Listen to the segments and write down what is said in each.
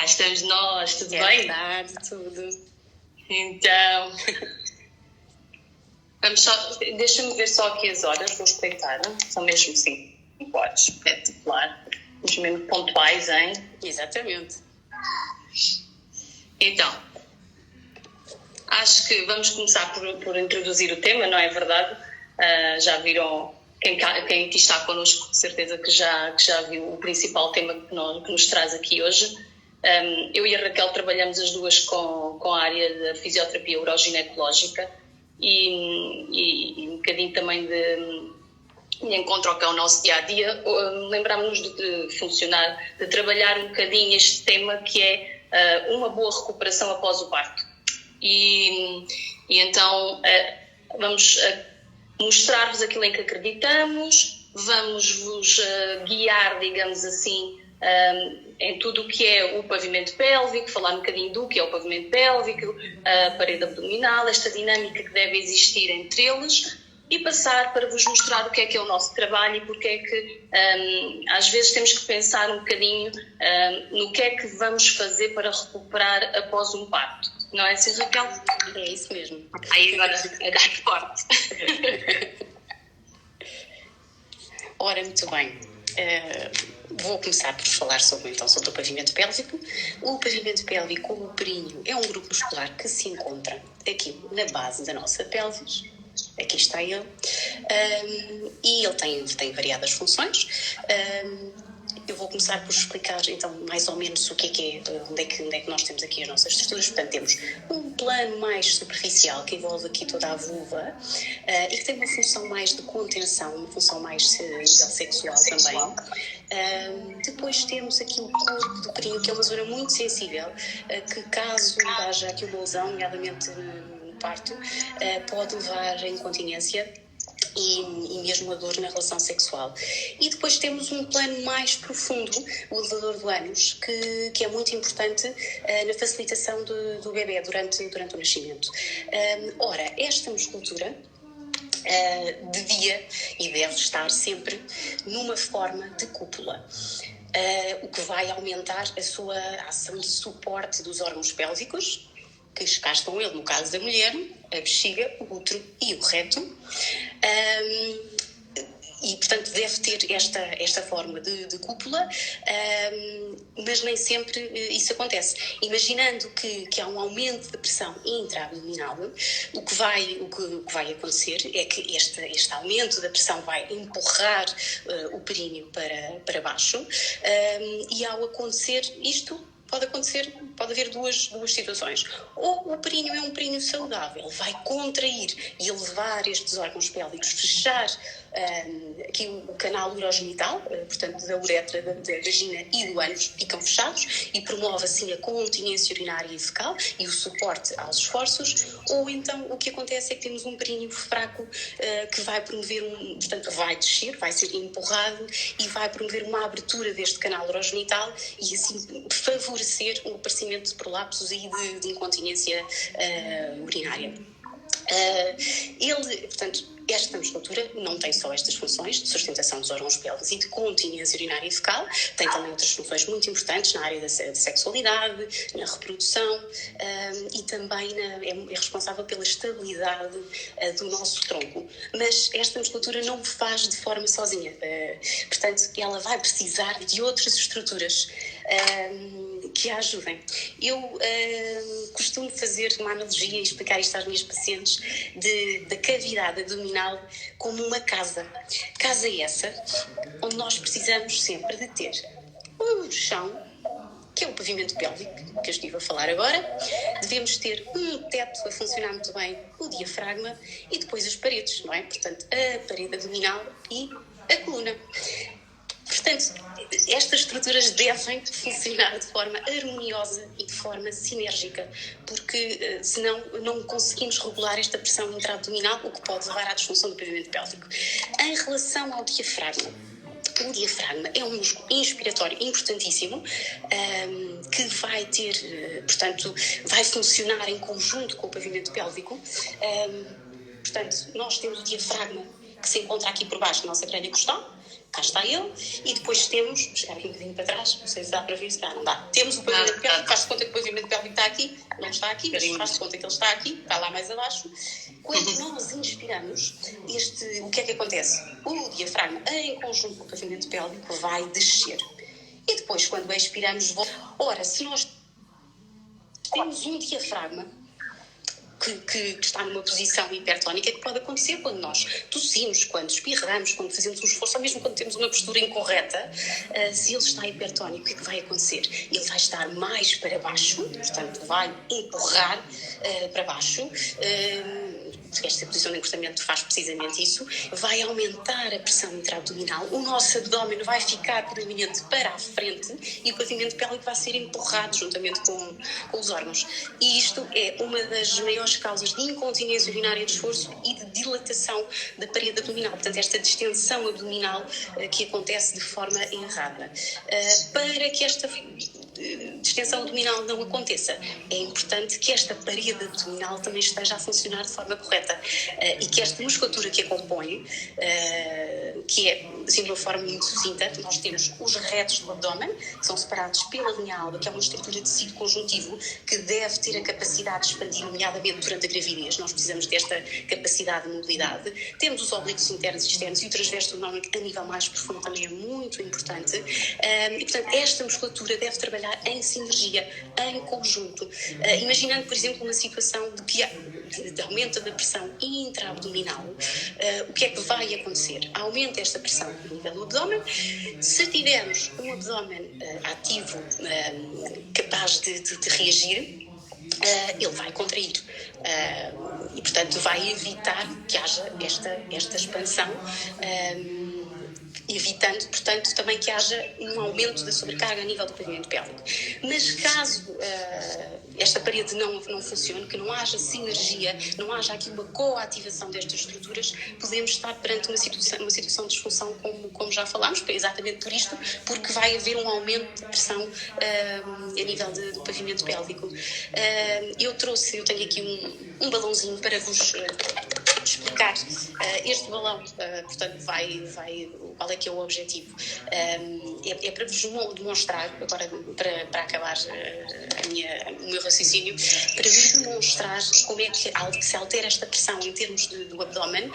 Cá estamos nós, tudo É bem? verdade, tudo. Então, vamos só, deixa-me ver só aqui as horas, vou respeitar, são mesmo 5 horas, espetacular, os mesmo pontuais, hein? Exatamente. Então, acho que vamos começar por introduzir o tema, não é verdade? Já viram, quem aqui está connosco, de certeza que já viu o principal tema que nos traz aqui hoje. Eu e a Raquel trabalhamos as duas com a área da fisioterapia uroginecológica e um bocadinho também de encontro ao que é o nosso dia-a-dia. Lembrámos-nos de trabalhar um bocadinho este tema que é uma boa recuperação após o parto. E então vamos mostrar-vos aquilo em que acreditamos, vamos-vos guiar, digamos assim, em tudo o que é o pavimento pélvico, falar um bocadinho do que é o pavimento pélvico, a parede abdominal, esta dinâmica que deve existir entre eles e passar para vos mostrar o que é o nosso trabalho e porque é que às vezes temos que pensar um bocadinho no que é que vamos fazer para recuperar após um parto. Não é assim, Raquel? É isso mesmo. Aí agora a dar forte. Ora, muito bem. Vou começar por falar sobre o pavimento pélvico. O pavimento pélvico, o períneo, é um grupo muscular que se encontra aqui na base da nossa pelvis. Aqui está ele. E ele tem variadas funções. Eu vou começar por explicar, então, mais ou menos o que é, onde é que nós temos aqui as nossas estruturas. Portanto, temos um plano mais superficial que envolve aqui toda a vulva e que tem uma função mais de contenção, uma função mais sexual também. Depois temos aqui o corpo do períneo, que é uma zona muito sensível, que caso haja aqui uma lesão, nomeadamente no parto, pode levar à incontinência e mesmo a dor na relação sexual. E depois temos um plano mais profundo, o elevador do ânus, que é muito importante na facilitação do bebê durante o nascimento. Ora, esta musculatura devia e deve estar sempre numa forma de cúpula. O que vai aumentar a sua ação de suporte dos órgãos pélvicos, que cá estão ele, no caso da mulher, a bexiga, o útero e o reto. E, portanto, deve ter esta forma de cúpula, mas nem sempre isso acontece. Imaginando que há um aumento da pressão intra-abdominal, o que vai acontecer é que este aumento da pressão vai empurrar o períneo para baixo, e ao acontecer isto, pode haver duas situações. Ou o períneo é um períneo saudável, vai contrair e elevar estes órgãos pélvicos, fechar aqui o canal urogenital, portanto da uretra, da vagina e do ânus ficam fechados e promove assim a continência urinária e fecal e o suporte aos esforços. Ou então o que acontece é que temos um períneo fraco que vai promover portanto vai descer, vai ser empurrado e vai promover uma abertura deste canal urogenital e assim favorecer o aparecimento de prolapsos e de incontinência urinária. Portanto, esta musculatura não tem só estas funções de sustentação dos órgãos pélvicos e de continência urinária e fecal, tem também outras funções muito importantes na área da sexualidade, na reprodução e também é responsável pela estabilidade do nosso tronco. Mas esta musculatura não o faz de forma sozinha, portanto, ela vai precisar de outras estruturas que a ajudem. Eu costumo fazer uma analogia e explicar isto às minhas pacientes da cavidade abdominal como uma casa. Casa essa onde nós precisamos sempre de ter um chão, que é o pavimento pélvico, que eu estive a falar agora. Devemos ter um teto a funcionar muito bem, o diafragma, e depois as paredes, não é? Portanto, a parede abdominal e a coluna. Portanto, estas estruturas devem funcionar de forma harmoniosa e de forma sinérgica, porque senão não conseguimos regular esta pressão intra-abdominal, o que pode levar à disfunção do pavimento pélvico. Em relação ao diafragma, o diafragma é um músculo inspiratório importantíssimo que vai ter, portanto, vai funcionar em conjunto com o pavimento pélvico. Portanto, nós temos o diafragma que se encontra aqui por baixo da nossa crânio costal, cá está ele, e depois temos, vou chegar aqui um bocadinho para trás, não sei se dá para ver, se dá, não dá. Temos o pavimento pélvico, faz-se conta que o pavimento pélvico está aqui, não está aqui, mas faz-se conta que ele está aqui, está lá mais abaixo. Quando nós inspiramos, o que é que acontece? O diafragma, em conjunto com o pavimento pélvico, vai descer. E depois, quando expiramos, ora, se nós temos um diafragma que está numa posição hipertónica, que pode acontecer quando nós tossimos, quando espirramos, quando fazemos um esforço, ou mesmo quando temos uma postura incorreta, se ele está hipertónico, o que é que vai acontecer? Ele vai estar mais para baixo, portanto vai empurrar para baixo, esta posição de encurtamento faz precisamente isso, vai aumentar a pressão intra-abdominal, o nosso abdômen vai ficar proeminente para a frente e o pavimento pélvico vai ser empurrado juntamente com os órgãos. E isto é uma das maiores causas de incontinência urinária de esforço e de dilatação da parede abdominal. Portanto, esta distensão abdominal que acontece de forma errada. Para que esta distensão abdominal não aconteça, é importante que esta parede abdominal também esteja a funcionar de forma correta e que esta musculatura que a compõe, que é assim de uma forma muito sucinta, nós temos os retos do abdômen, que são separados pela linha alba, que é uma estrutura de tecido conjuntivo que deve ter a capacidade de expandir, nomeadamente durante a gravidez. Nós precisamos desta capacidade de mobilidade. Temos os oblíquos internos e externos e o transverso abdômen, que a nível mais profundo também é muito importante. E, portanto, esta musculatura deve trabalhar em sinergia, em conjunto. Imaginando, por exemplo, uma situação de aumento da pressão intra-abdominal, o que é que vai acontecer? Aumenta esta pressão a nível do abdômen. Se tivermos um abdômen ativo, capaz de reagir, ele vai contrair e, portanto, vai evitar que haja esta expansão, evitando, portanto, também que haja um aumento da sobrecarga a nível do pavimento pélvico. Mas caso esta parede não funcione, que não haja sinergia, não haja aqui uma coativação destas estruturas, podemos estar perante uma situação de disfunção, como já falámos, exatamente por isto, porque vai haver um aumento de pressão a nível do pavimento pélvico. Eu tenho aqui um balãozinho para vos explicar. Este balão, portanto, qual é que é o objetivo? É para vos demonstrar, agora para acabar o meu raciocínio, para vos demonstrar como é que se altera esta pressão em termos do abdômen,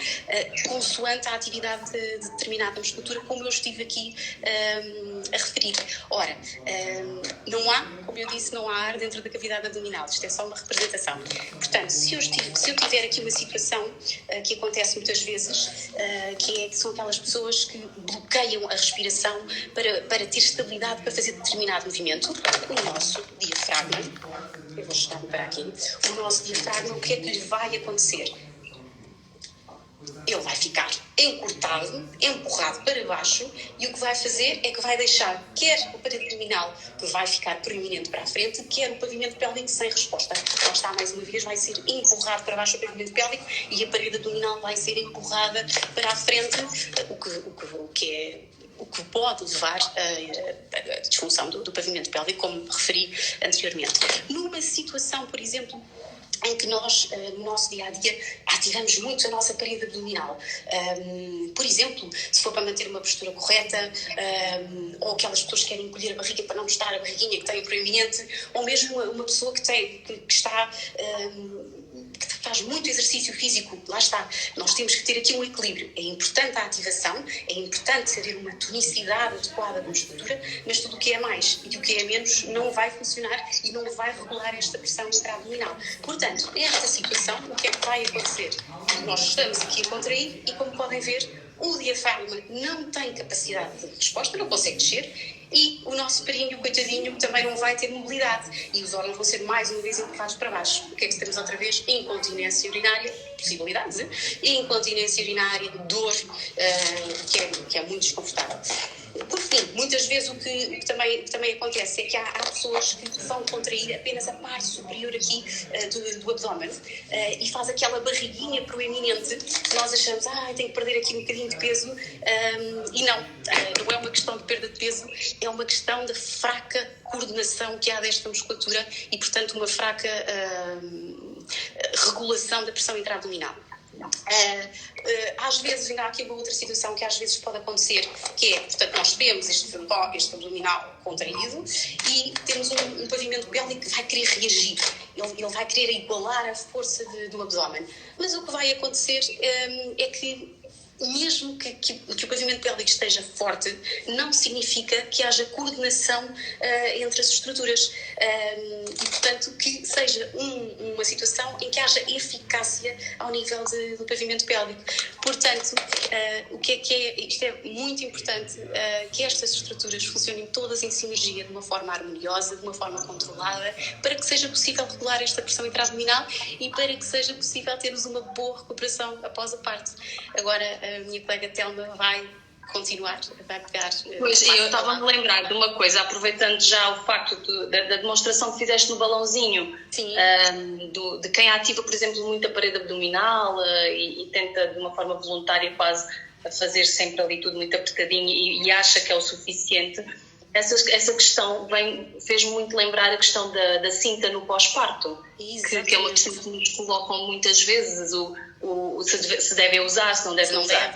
consoante a atividade de determinada musculatura, como eu estive aqui a referir. Ora, como eu disse, não há ar dentro da cavidade abdominal, isto é só uma representação. Portanto, se eu tiver aqui uma situação que acontece muitas vezes, que são aquelas pessoas que bloqueiam a respiração para ter estabilidade para fazer determinado movimento, o nosso diafragma, eu vou chegar para aqui, o nosso diafragma, o que é que lhe vai acontecer? Ele vai ficar encurtado, empurrado para baixo, e o que vai fazer é que vai deixar quer o parede abdominal, que vai ficar proeminente para a frente, quer o pavimento pélvico sem resposta. Lá está, mais uma vez, vai ser empurrado para baixo o pavimento pélvico e a parede abdominal vai ser empurrada para a frente, o que pode levar à disfunção do pavimento pélvico, como referi anteriormente. Numa situação, por exemplo, em que nós, no nosso dia-a-dia, ativamos muito a nossa parede abdominal. Por exemplo, se for para manter uma postura correta, ou aquelas pessoas que querem encolher a barriga para não mostrar a barriguinha que tem proeminente, ou mesmo uma pessoa que faz muito exercício físico, lá está, nós temos que ter aqui um equilíbrio. É importante a ativação, é importante haver uma tonicidade adequada da musculatura, mas tudo o que é mais e o que é menos não vai funcionar e não vai regular esta pressão intra-abdominal. Portanto, nesta situação, o que é que vai acontecer? Nós estamos aqui a contrair e, como podem ver, o diafragma não tem capacidade de resposta, não consegue descer, e o nosso períneo, coitadinho, também não vai ter mobilidade e os órgãos vão ser mais uma vez empurrados para baixo. O que é que temos outra vez? Incontinência urinária, possibilidades, incontinência urinária, dor, que é muito desconfortável. Por fim, muitas vezes o que também acontece é que há pessoas que vão contrair apenas a parte superior aqui do abdômen e faz aquela barriguinha proeminente. Nós achamos, tenho que perder aqui um bocadinho de peso, e não é uma questão de perda de peso, é uma questão da fraca coordenação que há desta musculatura e, portanto, uma fraca regulação da pressão intra-abdominal. Às vezes, ainda há aqui uma outra situação que às vezes pode acontecer, que é, portanto, nós temos este abdominal contraído e temos um pavimento pélvico que vai querer reagir, ele vai querer igualar a força do abdômen. Mas o que vai acontecer é que mesmo que o pavimento pélvico esteja forte, não significa que haja coordenação entre as estruturas e, portanto, que seja uma situação em que haja eficácia ao nível do pavimento pélvico. Portanto, isto é muito importante, que estas estruturas funcionem todas em sinergia, de uma forma harmoniosa, de uma forma controlada, para que seja possível regular esta pressão intra-abdominal e para que seja possível termos uma boa recuperação após a parte. Agora, a minha colega Telma vai continuar, vai pegar... Pois, eu estava a me lembrar de uma coisa, aproveitando já o facto da demonstração que fizeste no balãozinho, de quem ativa, por exemplo, muito a parede abdominal e tenta de uma forma voluntária quase a fazer sempre ali tudo muito apertadinho e acha que é o suficiente. Essa questão fez-me muito lembrar a questão da cinta no pós-parto, que é uma questão que nos colocam muitas vezes, se deve usar, se não deve usar.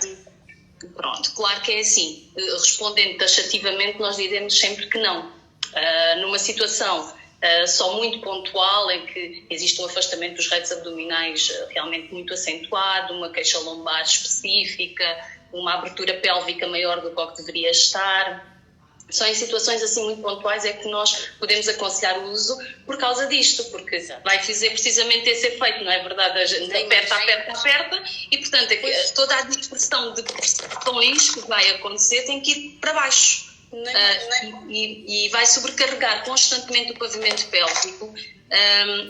Pronto, claro que é assim, respondendo taxativamente nós dizemos sempre que não. Numa situação só muito pontual, em que existe um afastamento dos reitos abdominais realmente muito acentuado, uma queixa lombar específica, uma abertura pélvica maior do que deveria estar. Só em situações assim muito pontuais é que nós podemos aconselhar o uso por causa disto, porque vai fazer precisamente esse efeito, não é verdade? A gente aperta e, portanto, toda a dispersão de pressões que vai acontecer tem que ir para baixo. E vai sobrecarregar constantemente o pavimento pélvico.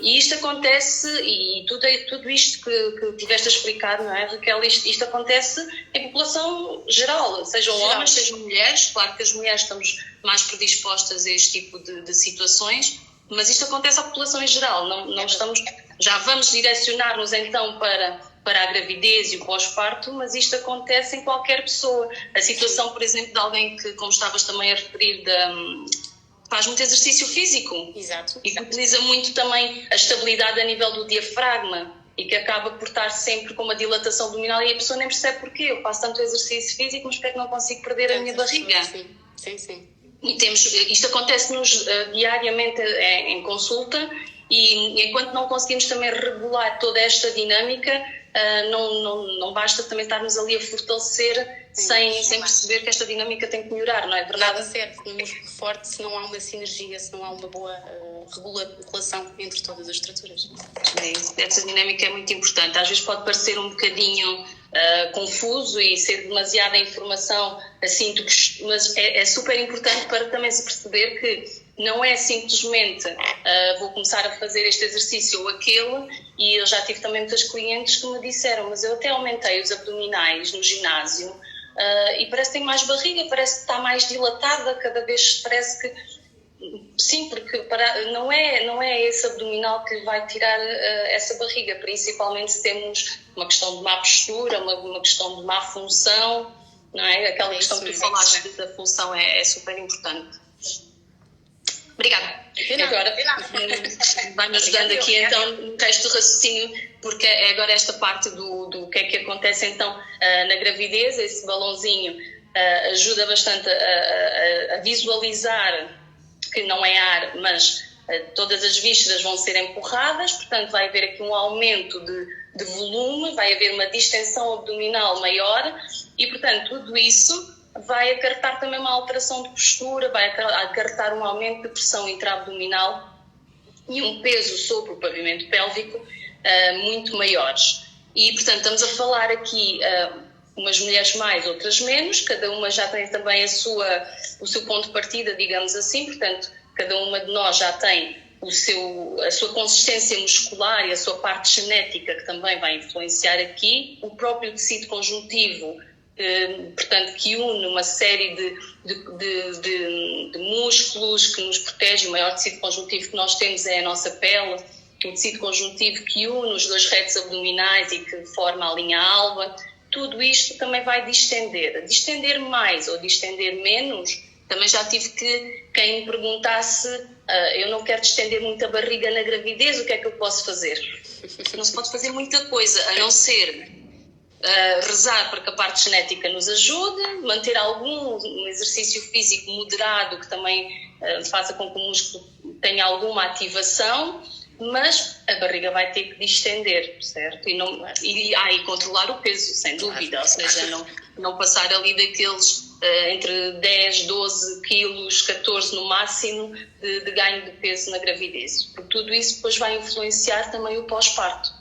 E isto acontece, e tudo isto que tiveste a explicar, não é, Raquel? Isto acontece em população geral, sejam homens, sejam mulheres. Claro que as mulheres estamos mais predispostas a este tipo de situações, mas isto acontece à população em geral. Não estamos, já vamos direcionar-nos então para a gravidez e o pós-parto, mas isto acontece em qualquer pessoa. A situação, por exemplo, de alguém que, como estavas também a referir, faz muito exercício físico. Exato. E que utiliza muito também a estabilidade a nível do diafragma e que acaba por estar sempre com uma dilatação abdominal e a pessoa nem percebe porquê. Eu faço tanto exercício físico, mas porquê que não consigo perder a minha barriga? Sim. E isto acontece-nos diariamente em consulta e enquanto não conseguimos também regular toda esta dinâmica, não basta também estarmos ali a fortalecer sem perceber que esta dinâmica tem que melhorar, não é verdade? Nada serve um músculo forte se não há uma sinergia, se não há uma boa regulação entre todas as estruturas. Essa dinâmica é muito importante. Às vezes pode parecer um bocadinho confuso e ser demasiada informação assim, mas é super importante para também se perceber que não é simplesmente vou começar a fazer este exercício ou aquele, e eu já tive também muitas clientes que me disseram, mas eu até aumentei os abdominais no ginásio e parece que tenho mais barriga, parece que está mais dilatada, cada vez parece que... Sim, porque não é esse abdominal que vai tirar essa barriga, principalmente se temos uma questão de má postura, uma questão de má função, não é? Aquela questão que tu falaste da função é super importante. Obrigada. Agora vai-me ajudando aqui então no texto do raciocínio, porque é agora esta parte do que é que acontece então na gravidez. Esse balãozinho ajuda bastante a visualizar que não é ar, mas todas as vísceras vão ser empurradas, portanto vai haver aqui um aumento de volume, vai haver uma distensão abdominal maior e, portanto, tudo isso vai acarretar também uma alteração de postura, vai acarretar um aumento de pressão intra-abdominal e um peso sobre o pavimento pélvico muito maiores. E, portanto, estamos a falar aqui umas mulheres mais, outras menos, cada uma já tem também o seu ponto de partida, digamos assim, portanto, cada uma de nós já tem a sua consistência muscular e a sua parte genética que também vai influenciar aqui, o próprio tecido conjuntivo, portanto, que une uma série de músculos que nos protege. O maior tecido conjuntivo que nós temos é a nossa pele, o tecido conjuntivo que une os dois retos abdominais e que forma a linha alba. Tudo isto também vai distender mais ou distender menos. Também já tive quem me perguntasse, eu não quero distender muito a barriga na gravidez, o que é que eu posso fazer? Não se pode fazer muita coisa, a não ser rezar para que a parte genética nos ajude, manter algum exercício físico moderado que também faça com que o músculo tenha alguma ativação, mas a barriga vai ter que distender, certo? E controlar o peso, sem dúvida, ou seja, não passar ali daqueles entre 10, 12 quilos, 14 no máximo de ganho de peso na gravidez, porque tudo isso depois vai influenciar também o pós-parto.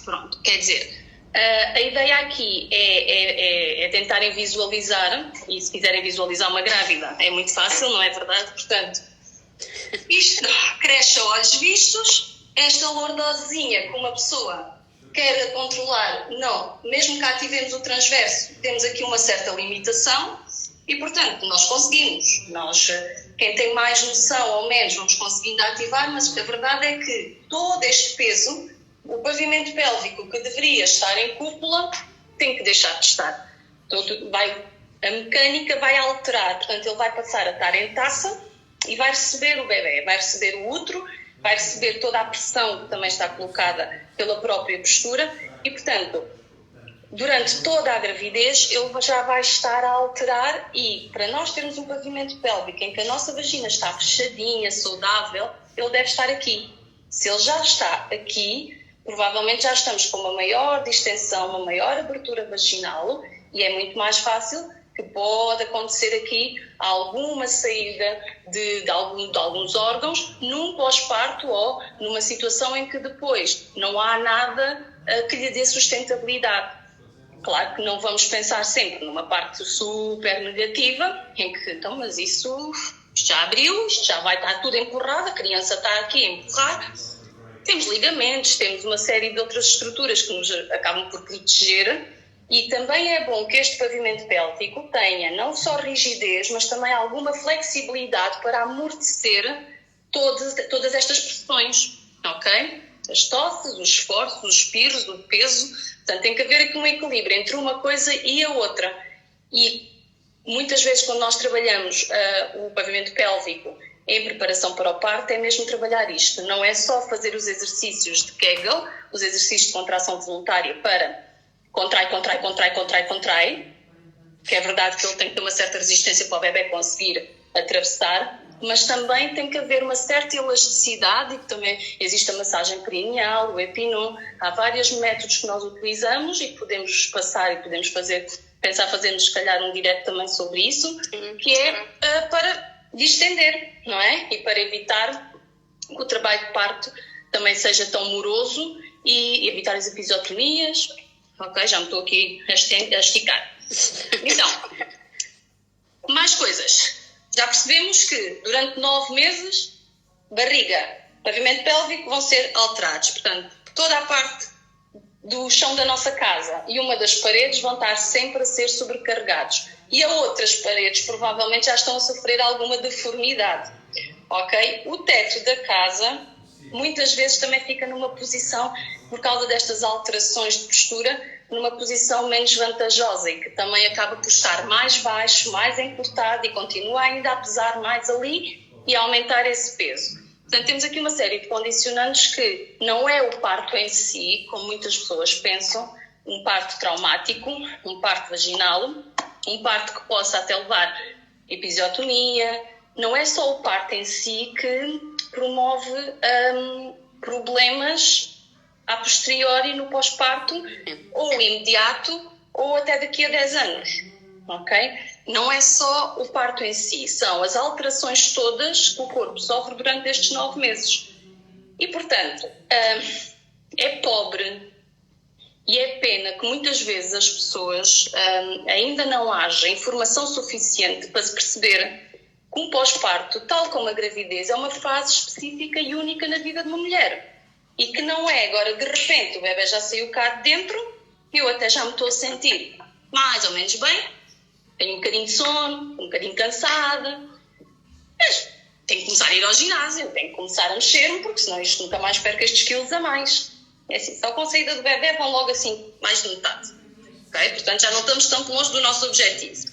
Pronto, quer dizer, a ideia aqui é tentarem visualizar, e se quiserem visualizar uma grávida é muito fácil, não é verdade? Portanto, isto cresce a olhos vistos, esta lordosezinha que uma pessoa quer controlar, não, mesmo que ativemos o transverso, temos aqui uma certa limitação e, portanto, nós conseguimos. Quem tem mais noção ou menos, vamos conseguindo ativar, mas a verdade é que todo este peso, o pavimento pélvico que deveria estar em cúpula, tem que deixar de estar. A mecânica vai alterar, portanto, ele vai passar a estar em taça e vai receber o bebê, vai receber o útero, vai receber toda a pressão que também está colocada pela própria postura e, portanto, durante toda a gravidez ele já vai estar a alterar e, para nós termos um pavimento pélvico em que a nossa vagina está fechadinha, saudável, ele deve estar aqui. Se ele já está aqui, provavelmente já estamos com uma maior distensão, uma maior abertura vaginal e é muito mais fácil que pode acontecer aqui alguma saída de alguns órgãos num pós-parto ou numa situação em que depois não há nada que lhe dê sustentabilidade. Claro que não vamos pensar sempre numa parte super negativa, em que, então, mas isto já abriu, isto já vai estar tudo empurrado, a criança está aqui a empurrar. Temos ligamentos, temos uma série de outras estruturas que nos acabam por proteger. E também é bom que este pavimento pélvico tenha não só rigidez, mas também alguma flexibilidade para amortecer todas estas pressões, ok? As tosses, os esforços, os espirros, o peso. Portanto, tem que haver aqui um equilíbrio entre uma coisa e a outra. E muitas vezes quando nós trabalhamos o pavimento pélvico em preparação para o parto, é mesmo trabalhar isto. Não é só fazer os exercícios de Kegel, os exercícios de contração voluntária para contrai, que é verdade que ele tem que ter uma certa resistência para o bebê conseguir atravessar, mas também tem que haver uma certa elasticidade e que também existe a massagem perineal, o Epinon, há vários métodos que nós utilizamos e que podemos passar e podemos pensar fazermos se calhar um direto também sobre isso, que é para distender, não é? E para evitar que o trabalho de parto também seja tão moroso e evitar as episotonias. Ok, já me estou aqui a esticar. Então, mais coisas. Já percebemos que durante 9 meses, barriga, pavimento pélvico vão ser alterados. Portanto, toda a parte do chão da nossa casa e uma das paredes vão estar sempre a ser sobrecarregados. E as outras paredes provavelmente já estão a sofrer alguma deformidade. Ok? O teto da casa muitas vezes também fica numa posição, por causa destas alterações de postura, numa posição menos vantajosa e que também acaba por estar mais baixo, mais encurtado e continua ainda a pesar mais ali e a aumentar esse peso. Portanto, temos aqui uma série de condicionantes que não é o parto em si, como muitas pessoas pensam, um parto traumático, um parto vaginal, um parto que possa até levar episiotomia. Não é só o parto em si que promove problemas a posteriori no pós-parto, ou imediato, ou até daqui a 10 anos, ok? Não é só o parto em si, são as alterações todas que o corpo sofre durante estes 9 meses. E, portanto, é pobre e é pena que muitas vezes as pessoas ainda não haja informação suficiente para se perceber que um pós-parto, tal como a gravidez, é uma fase específica e única na vida de uma mulher. E que não é agora, de repente, o bebê já saiu cá de dentro, eu até já me estou a sentir mais ou menos bem, tenho um bocadinho de sono, um bocadinho cansada, mas tenho que começar a ir ao ginásio, tenho que começar a mexer-me, porque senão isto nunca mais perco estes quilos a mais. É assim, só com a saída do bebê vão logo assim, mais de metade. Okay? Portanto, já não estamos tão longe do nosso objetivo.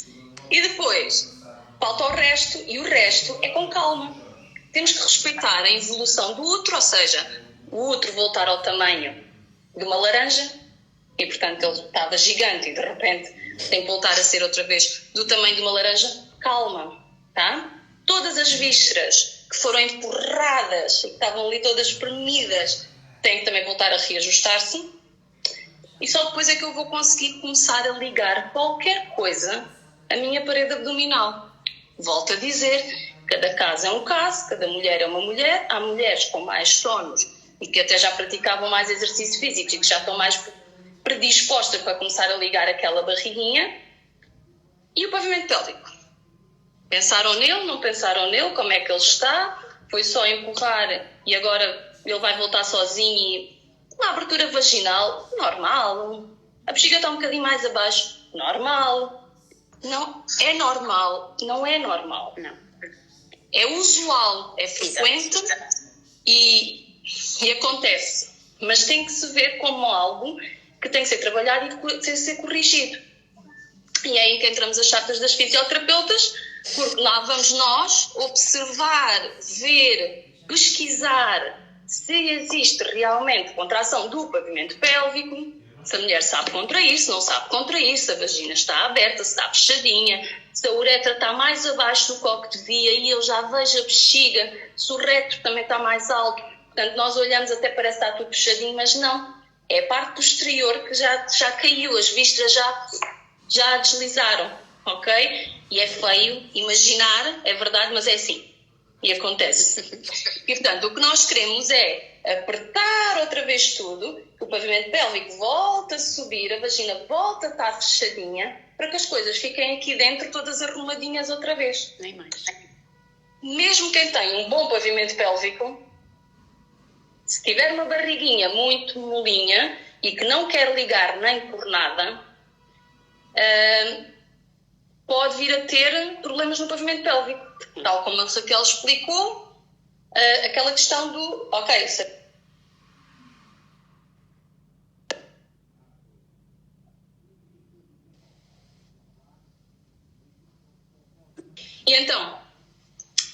E depois, falta o resto, e o resto é com calma. Temos que respeitar a evolução do útero, ou seja, o útero voltar ao tamanho de uma laranja, e portanto ele estava gigante e de repente tem que voltar a ser outra vez do tamanho de uma laranja. Calma, tá? Todas as vísceras que foram empurradas e que estavam ali todas espremidas têm que também voltar a reajustar-se, e só depois é que eu vou conseguir começar a ligar qualquer coisa à minha parede abdominal. Volto a dizer, cada caso é um caso, cada mulher é uma mulher. Há mulheres com mais tónus e que até já praticavam mais exercício físico e que já estão mais predispostas para começar a ligar aquela barriguinha. E o pavimento pélvico? Pensaram nele, não pensaram nele, como é que ele está? Foi só empurrar e agora ele vai voltar sozinho e uma abertura vaginal, normal. A bexiga está um bocadinho mais abaixo, normal. Não é normal, não é normal. Não. É usual, é frequente e acontece. Mas tem que se ver como algo que tem que ser trabalhado e tem que ser corrigido. E é aí que entramos as chapas das fisioterapeutas, porque lá vamos nós observar, ver, pesquisar se existe realmente contração do pavimento pélvico, se a mulher sabe contrair, se não sabe contrair, se a vagina está aberta, se está fechadinha, se a uretra está mais abaixo do que devia e eu já vejo a bexiga, se o reto também está mais alto. Portanto, nós olhamos até parece que está tudo fechadinho, mas não. É a parte posterior que já caiu, as vísceras já deslizaram, ok? E é feio imaginar, é verdade, mas é assim. E acontece. E, portanto, o que nós queremos é apertar outra vez tudo, o pavimento pélvico volta a subir, a vagina volta a estar fechadinha, para que as coisas fiquem aqui dentro todas arrumadinhas outra vez. Nem mais. Mesmo quem tem um bom pavimento pélvico, se tiver uma barriguinha muito molinha e que não quer ligar nem por nada, pode vir a ter problemas no pavimento pélvico. Tal como a Raquel explicou, aquela questão do... Ok, e então,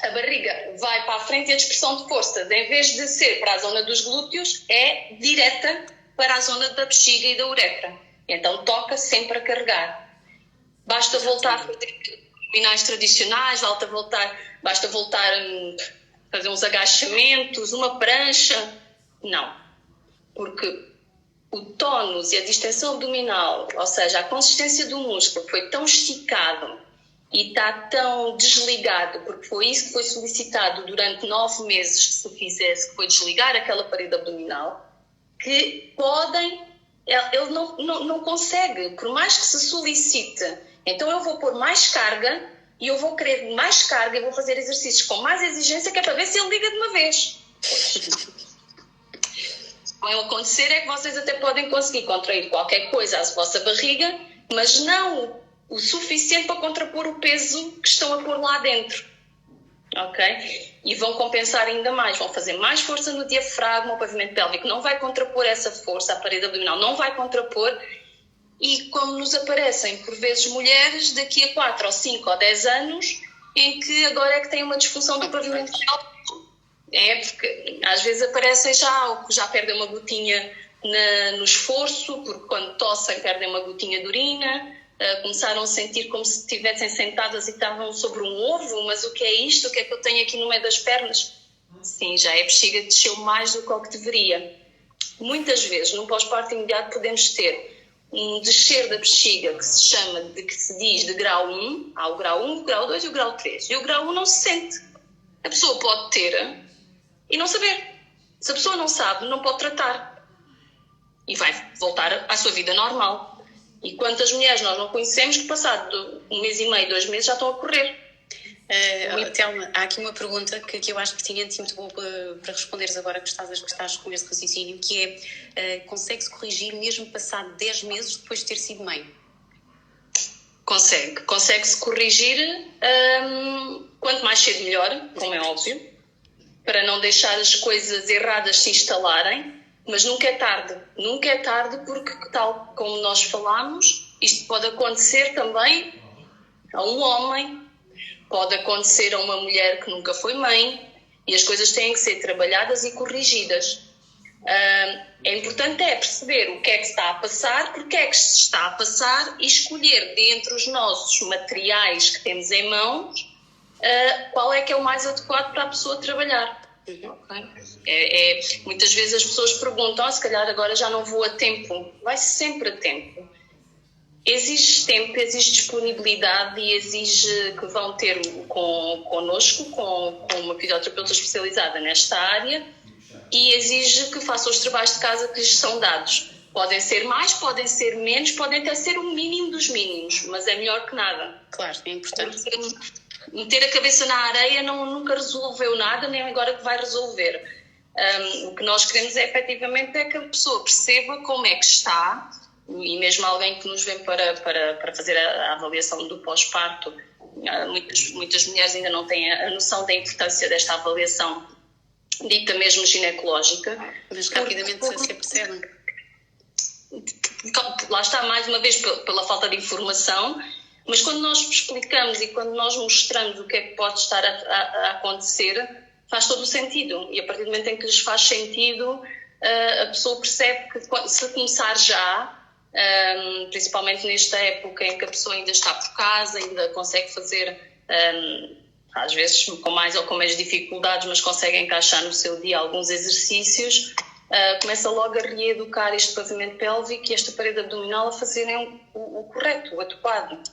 a barriga vai para a frente e a dispersão de forças, em vez de ser para a zona dos glúteos, é direta para a zona da bexiga e da uretra. E então toca sempre a carregar. Basta voltar a fazer abdominais tradicionais, basta voltar a fazer uns agachamentos, uma prancha. Não. Porque o tónus e a distensão abdominal, ou seja, a consistência do músculo foi tão esticado e está tão desligado, porque foi isso que foi solicitado durante 9 meses que se fizesse, que foi desligar aquela parede abdominal, que ele não consegue, por mais que se solicite. Então eu vou pôr mais carga e eu vou querer mais carga e vou fazer exercícios com mais exigência, que é para ver se ele liga de uma vez. Vai acontecer é que vocês até podem conseguir contrair qualquer coisa à vossa barriga, mas não o suficiente para contrapor o peso que estão a pôr lá dentro. Ok? E vão compensar ainda mais, vão fazer mais força no diafragma, o pavimento pélvico não vai contrapor essa força, a parede abdominal não vai contrapor, e como nos aparecem, por vezes, mulheres daqui a 4 ou 5 ou 10 anos, em que agora é que têm uma disfunção do pavimento pélvico. É, porque às vezes aparecem ou que já perdem uma gotinha no esforço, porque quando tossem perdem uma gotinha de urina, começaram a sentir como se estivessem sentadas e estavam sobre um ovo, mas o que é isto? O que é que eu tenho aqui no meio das pernas? Sim, já é bexiga que desceu mais do que o que deveria. Muitas vezes, no pós-parto imediato, podemos ter um descer da bexiga que se diz de grau 1, há o grau 1, o grau 2 e o grau 3. E o grau 1 não se sente. A pessoa pode ter e não saber. Se a pessoa não sabe, não pode tratar. E vai voltar à sua vida normal. E quantas mulheres nós não conhecemos que passado 1 mês e meio, 2 meses já estão a correr. Telma, há aqui uma pergunta que eu acho pertinente e muito boa para responderes agora que estás com este raciocínio, que é, consegue-se corrigir mesmo passado 10 meses depois de ter sido mãe? Consegue-se corrigir, quanto mais cedo melhor, como é óbvio, para não deixar as coisas erradas se instalarem, mas nunca é tarde. Nunca é tarde porque, tal como nós falámos, isto pode acontecer também a um homem, pode acontecer a uma mulher que nunca foi mãe, e as coisas têm que ser trabalhadas e corrigidas. É importante perceber o que é que está a passar, porque é que se está a passar e escolher dentre os nossos materiais que temos em mãos qual é que é o mais adequado para a pessoa trabalhar. Okay? Muitas vezes as pessoas perguntam, se calhar agora já não vou a tempo. Vai sempre a tempo. Exige tempo, exige disponibilidade e exige que vão ter connosco, com uma fisioterapeuta especializada nesta área, e exige que façam os trabalhos de casa que lhes são dados. Podem ser mais, podem ser menos, podem até ser o mínimo dos mínimos, mas é melhor que nada. Claro, é importante. Meter a cabeça na areia nunca resolveu nada, nem agora que vai resolver. O que nós queremos efetivamente é que a pessoa perceba como é que está, e mesmo alguém que nos vem para fazer a avaliação do pós-parto, muitas mulheres ainda não têm a noção da importância desta avaliação dita mesmo ginecológica. Mas rapidamente se percebem. Lá está, mais uma vez, pela falta de informação, mas quando nós explicamos e quando nós mostramos o que é que pode estar a acontecer, faz todo o sentido. E a partir do momento em que lhes faz sentido, a pessoa percebe que se começar já, principalmente nesta época em que a pessoa ainda está por casa, ainda consegue fazer, às vezes com mais ou com menos dificuldades, mas consegue encaixar no seu dia alguns exercícios, começa logo a reeducar este pavimento pélvico e esta parede abdominal a fazerem o correto, o adequado.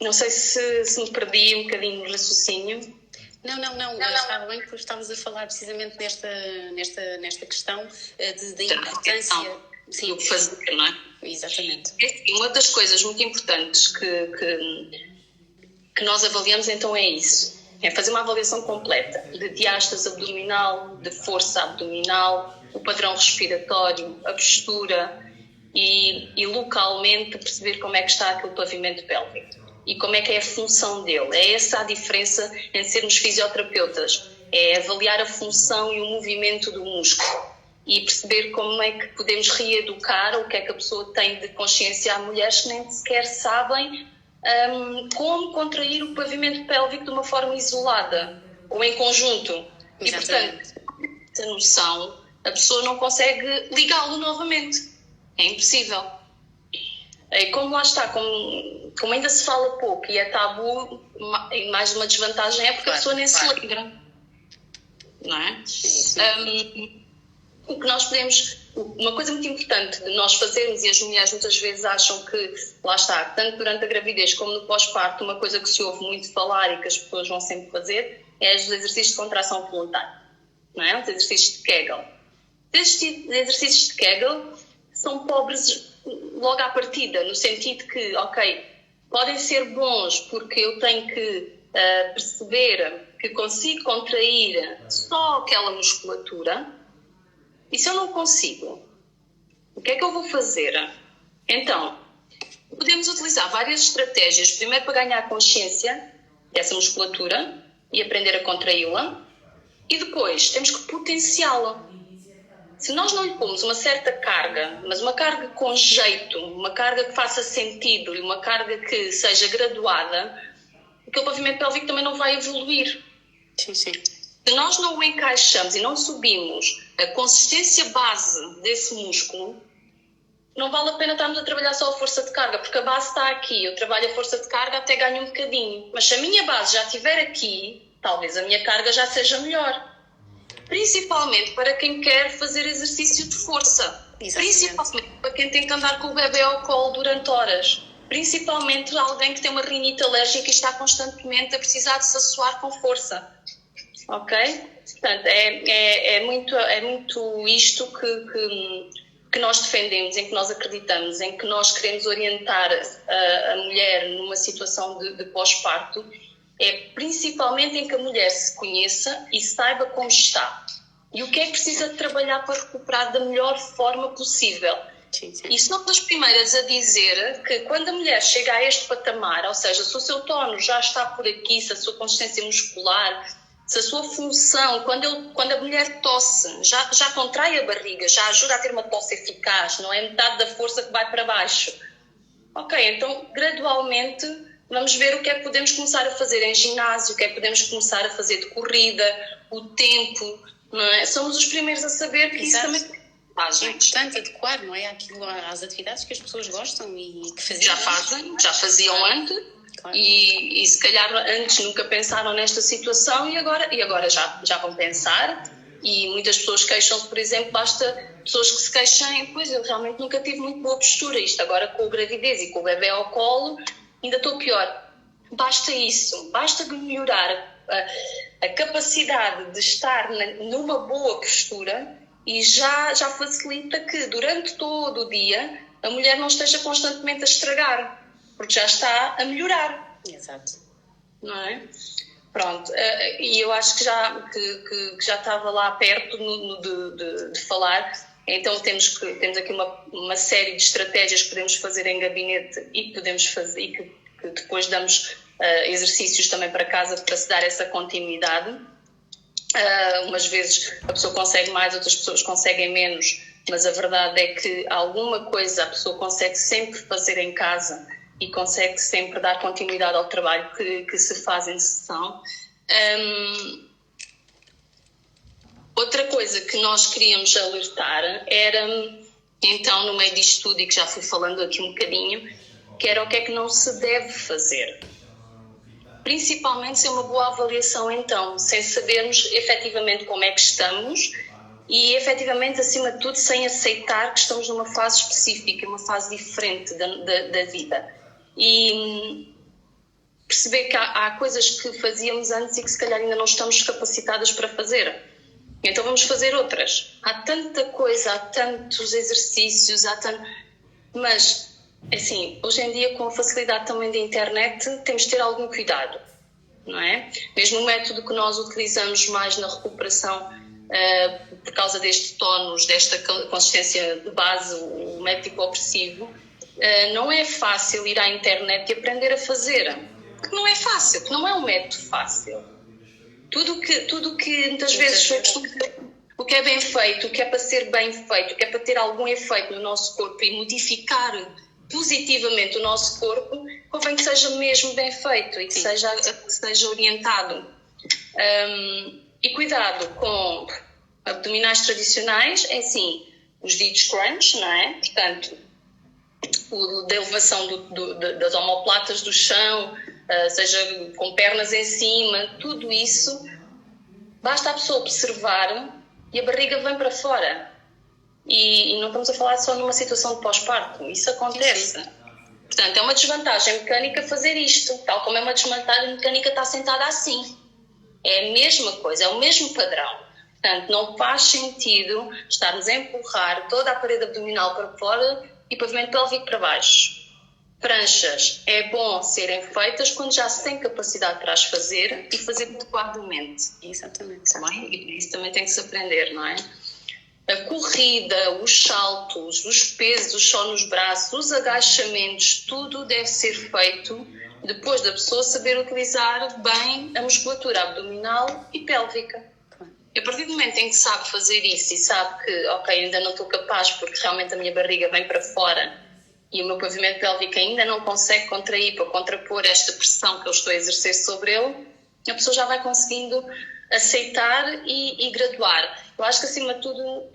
Não sei se me perdi um bocadinho no raciocínio. Não. Estava bem que estavas a falar precisamente nesta questão da importância. Sim, o que fazer, não é? Exatamente. Uma das coisas muito importantes que nós avaliamos então é isso. É fazer uma avaliação completa de diástase abdominal, de força abdominal, o padrão respiratório, a postura e localmente perceber como é que está aquele pavimento pélvico e como é que é a função dele. É essa a diferença em sermos fisioterapeutas, é avaliar a função e o movimento do músculo e perceber como é que podemos reeducar o que é que a pessoa tem de consciência. Há mulheres que nem sequer sabem como contrair o pavimento pélvico de uma forma isolada ou em conjunto. E, portanto, essa noção, a pessoa não consegue ligá-lo novamente. É impossível. E como lá está, como ainda se fala pouco e é tabu, mais uma desvantagem é porque a pessoa nem se lembra. Não é? O que nós podemos... Uma coisa muito importante de nós fazermos, e as mulheres muitas vezes acham que, lá está, tanto durante a gravidez como no pós-parto, uma coisa que se ouve muito falar e que as pessoas vão sempre fazer é os exercícios de contração voluntária, não é? Os exercícios de Kegel. Estes exercícios de Kegel são pobres logo à partida, no sentido que, ok, podem ser bons porque eu tenho que perceber que consigo contrair só aquela musculatura. E se eu não consigo, o que é que eu vou fazer? Então, podemos utilizar várias estratégias, primeiro para ganhar consciência dessa musculatura e aprender a contraí-la, e depois temos que potenciá-la. Se nós não lhe pomos uma certa carga, mas uma carga com jeito, uma carga que faça sentido e uma carga que seja graduada, aquele pavimento pélvico também não vai evoluir. Sim. Se nós não o encaixamos e não subimos a consistência base desse músculo, não vale a pena estarmos a trabalhar só a força de carga, porque a base está aqui, eu trabalho a força de carga até ganho um bocadinho. Mas se a minha base já estiver aqui, talvez a minha carga já seja melhor. Principalmente para quem quer fazer exercício de força. Exatamente. Principalmente para quem tem que andar com o bebê ao colo durante horas. Principalmente alguém que tem uma rinite alérgica e está constantemente a precisar de se assoar com força. Ok? Portanto, é muito isto que nós defendemos, em que nós acreditamos, em que nós queremos orientar a mulher numa situação de pós-parto, é principalmente em que a mulher se conheça e saiba como está. E o que é que precisa de trabalhar para recuperar da melhor forma possível. Sim. E somos as primeiras a dizer que quando a mulher chega a este patamar, ou seja, se o seu tono já está por aqui, se a sua consistência muscular, se a sua função, quando a mulher tosse, já contrai a barriga, já ajuda a ter uma tosse eficaz, não é metade da força que vai para baixo. Ok, então gradualmente vamos ver o que é que podemos começar a fazer em ginásio, o que é que podemos começar a fazer de corrida, o tempo, não é? Somos os primeiros a saber que isso também tem vantagens. É importante adequar, não é? Àquilo, às atividades que as pessoas gostam e que faziam. Já faziam antes. Claro. E se calhar antes nunca pensaram nesta situação e agora já vão pensar. E muitas pessoas queixam-se, por exemplo, basta pessoas que se queixem, pois eu realmente nunca tive muito boa postura, isto agora com a gravidez e com o bebê ao colo ainda estou pior. Basta isso, basta melhorar a capacidade de estar numa boa postura e já facilita que durante todo o dia a mulher não esteja constantemente a estragar, porque já está a melhorar. Exato. Não é? Pronto, e eu acho que já estava lá perto de falar, então temos aqui uma série de estratégias que podemos fazer em gabinete e que podemos fazer e que depois damos exercícios também para casa para se dar essa continuidade. Umas vezes a pessoa consegue mais, outras pessoas conseguem menos, mas a verdade é que alguma coisa a pessoa consegue sempre fazer em casa e consegue sempre dar continuidade ao trabalho que se faz em sessão. Outra coisa que nós queríamos alertar era, então, no meio disto tudo, e que já fui falando aqui um bocadinho, que era o que é que não se deve fazer. Principalmente sem uma boa avaliação, então, sem sabermos efetivamente como é que estamos e efetivamente, acima de tudo, sem aceitar que estamos numa fase específica, uma fase diferente da vida. E perceber que há coisas que fazíamos antes e que se calhar ainda não estamos capacitadas para fazer. Então vamos fazer outras. Há tanta coisa, há tantos exercícios, mas, assim, hoje em dia com a facilidade também da internet temos de ter algum cuidado, não é? Mesmo o método que nós utilizamos mais na recuperação por causa deste tónus, desta consistência de base, o método hipopressivo, não é fácil ir à internet e aprender a fazer. Porque não é fácil, porque não é um método fácil. Tudo que muitas vezes o que é bem feito, o que é para ser bem feito, o que é para ter algum efeito no nosso corpo e modificar positivamente o nosso corpo, convém que seja mesmo bem feito e que seja orientado. E cuidado com abdominais tradicionais, é assim, os ditos crunch, não é? Portanto, da elevação das omoplatas do chão, seja com pernas em cima, tudo isso, basta a pessoa observar e a barriga vem para fora. E não estamos a falar só numa situação de pós-parto, isso acontece. Portanto, é uma desvantagem mecânica fazer isto, tal como é uma desvantagem mecânica estar sentada assim. É a mesma coisa, é o mesmo padrão. Portanto, não faz sentido estarmos a empurrar toda a parede abdominal para fora e pavimento pélvico para baixo. Pranchas é bom serem feitas quando já se tem capacidade para as fazer e fazer adequadamente. Exatamente. Também, e isso também tem que se aprender, não é? A corrida, os saltos, os pesos só nos braços, os agachamentos, tudo deve ser feito depois da pessoa saber utilizar bem a musculatura abdominal e pélvica. E a partir do momento em que sabe fazer isso e sabe que, ok, ainda não estou capaz porque realmente a minha barriga vem para fora e o meu pavimento pélvico ainda não consegue contrair para contrapor esta pressão que eu estou a exercer sobre ele, a pessoa já vai conseguindo aceitar e graduar. Eu acho que, acima de tudo,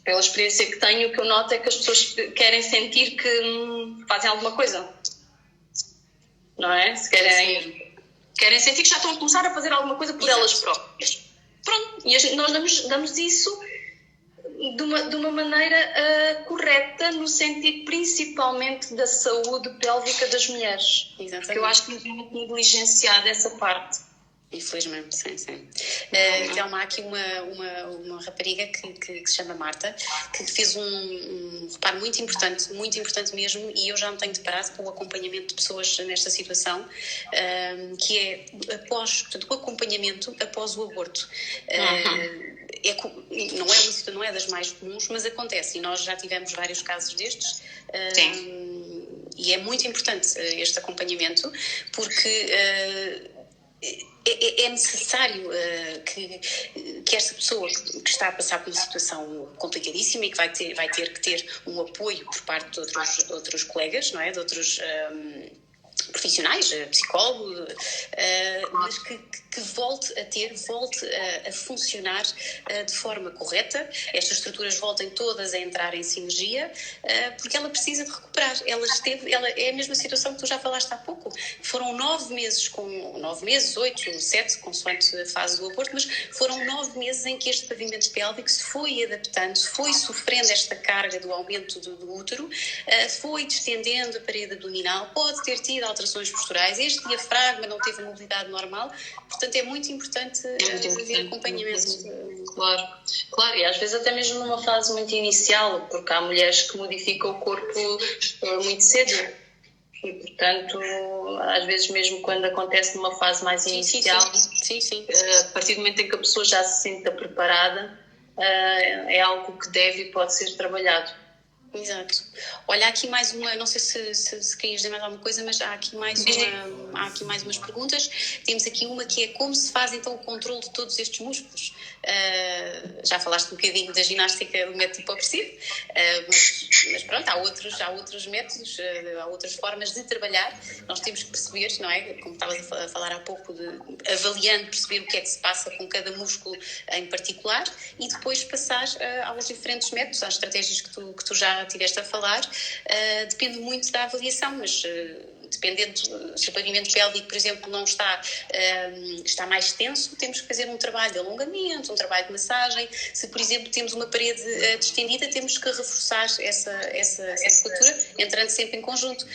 pela experiência que tenho, o que eu noto é que as pessoas querem sentir que fazem alguma coisa. Não é? Se querem sentir que já estão a começar a fazer alguma coisa por elas próprias. Pronto, e nós damos isso de uma maneira correta, no sentido principalmente da saúde pélvica das mulheres. Exatamente. Porque eu acho que é muito negligenciada essa parte. Infelizmente, sim. Então, há aqui uma rapariga que se chama Marta, que fez um reparo muito importante mesmo, e eu já me tenho deparado com o acompanhamento de pessoas nesta situação, que é o acompanhamento após o aborto. Não é das mais comuns, mas acontece, e nós já tivemos vários casos destes. E é muito importante este acompanhamento, porque é necessário que esta pessoa que está a passar por uma situação complicadíssima e que vai ter que ter um apoio por parte de outros colegas, não é? De outros profissionais, psicólogo, mas que volte a funcionar de forma correta, estas estruturas voltem todas a entrar em sinergia, porque ela precisa de recuperar. Ela é a mesma situação que tu já falaste há pouco. Foram 9 meses, 8, 7, consoante a fase do aborto, mas foram 9 meses em que este pavimento pélvico se foi adaptando, se foi sofrendo esta carga do aumento do útero, foi distendendo a parede abdominal, pode ter tido alterações posturais, este diafragma não teve a mobilidade normal, portanto é muito importante fazer acompanhamento. Claro, e às vezes até mesmo numa fase muito inicial, porque há mulheres que modificam o corpo muito cedo e, portanto, às vezes mesmo quando acontece numa fase mais inicial, sim. A partir do momento em que a pessoa já se sinta preparada, é algo que deve e pode ser trabalhado. Exato. Olha, há aqui mais uma, não sei se querias dizer mais alguma coisa, mas há aqui mais umas perguntas. Temos aqui uma que é: como se faz então o controle de todos estes músculos? Já falaste um bocadinho da ginástica do método hipopressivo, mas pronto, há outros métodos, há outras formas de trabalhar. Nós temos que perceber, não é? Como estavas a falar há pouco, avaliando, perceber o que é que se passa com cada músculo em particular e depois passar aos diferentes métodos, às estratégias que tu já estiveste a falar. Depende muito da avaliação, mas dependendo se o pavimento pélvico, por exemplo, não está mais tenso, temos que fazer um trabalho de alongamento, um trabalho de massagem. Se, por exemplo, temos uma parede distendida, temos que reforçar essa musculatura, entrando sempre em conjunto.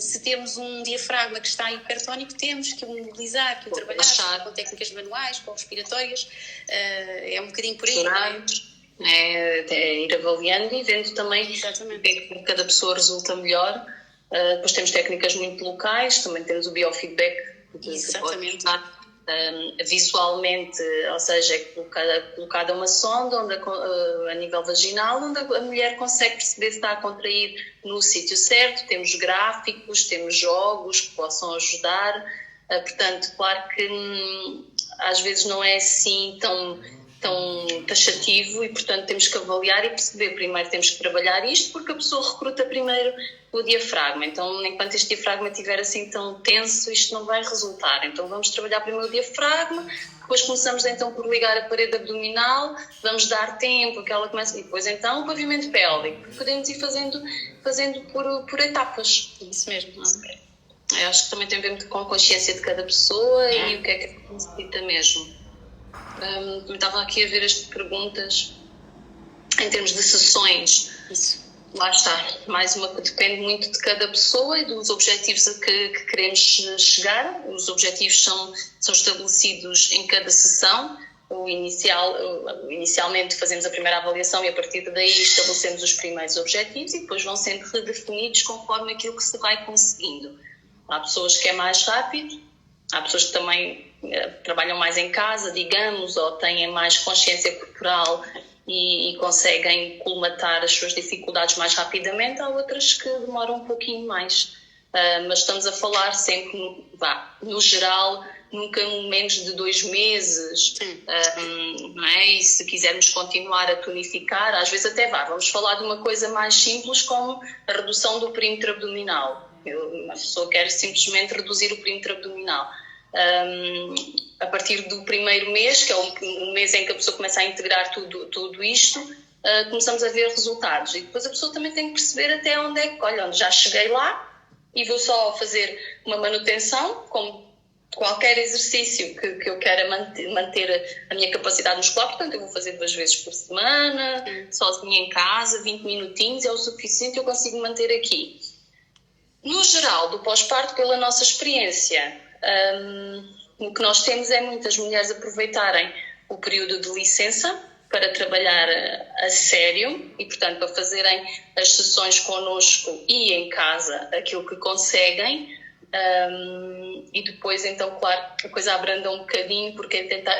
Se temos um diafragma que está hipertónico, temos que o mobilizar, que o trabalhar com técnicas manuais, com respiratórias. É um bocadinho por aí, não é? É ir avaliando e vendo também o que cada pessoa resulta melhor. Depois temos técnicas muito locais, também temos o biofeedback, que pode ajudar visualmente, ou seja, é colocada uma sonda a nível vaginal, onde a mulher consegue perceber se está a contrair no sítio certo. Temos gráficos, temos jogos que possam ajudar. Portanto, claro que às vezes não é assim tão taxativo e, portanto, temos que avaliar e perceber. Primeiro temos que trabalhar isto, porque a pessoa recruta primeiro o diafragma. Então, enquanto este diafragma estiver assim tão tenso, isto não vai resultar. Então, vamos trabalhar primeiro o diafragma, depois começamos então por ligar a parede abdominal, vamos dar tempo que ela comece, e depois então o pavimento pélvico. Podemos ir fazendo por etapas. Isso mesmo. Eu acho que também tem a ver muito com a consciência de cada pessoa e o que é que necessita mesmo. Estava aqui a ver as perguntas em termos de sessões. Isso. Lá está, mais uma que depende muito de cada pessoa e dos objetivos a que queremos chegar. Os objetivos são estabelecidos em cada sessão. Inicialmente fazemos a primeira avaliação e a partir daí estabelecemos os primeiros objetivos e depois vão sendo redefinidos conforme aquilo que se vai conseguindo. Há pessoas que é mais rápido, há pessoas que também trabalham mais em casa, digamos, ou têm mais consciência corporal e conseguem colmatar as suas dificuldades mais rapidamente. Há outras que demoram um pouquinho mais. Mas estamos a falar sempre, no geral, nunca menos de 2 meses. Não é? E se quisermos continuar a tonificar, às vezes até vamos falar de uma coisa mais simples como a redução do perímetro abdominal. A pessoa quer simplesmente reduzir o perímetro abdominal. A partir do primeiro mês, que é o mês em que a pessoa começa a integrar tudo isto, começamos a ver resultados. E depois a pessoa também tem que perceber até onde é que, onde já cheguei lá e vou só fazer uma manutenção, como qualquer exercício que eu queira manter a minha capacidade muscular. Portanto, eu vou fazer 2 vezes por semana, sozinha em casa, 20 minutinhos, é o suficiente, eu consigo manter aqui. No geral, do pós-parto, pela nossa experiência, o que nós temos é muitas mulheres aproveitarem o período de licença para trabalhar a sério e, portanto, para fazerem as sessões connosco e em casa aquilo que conseguem. E depois, então, claro, a coisa abranda um bocadinho, porque é tentar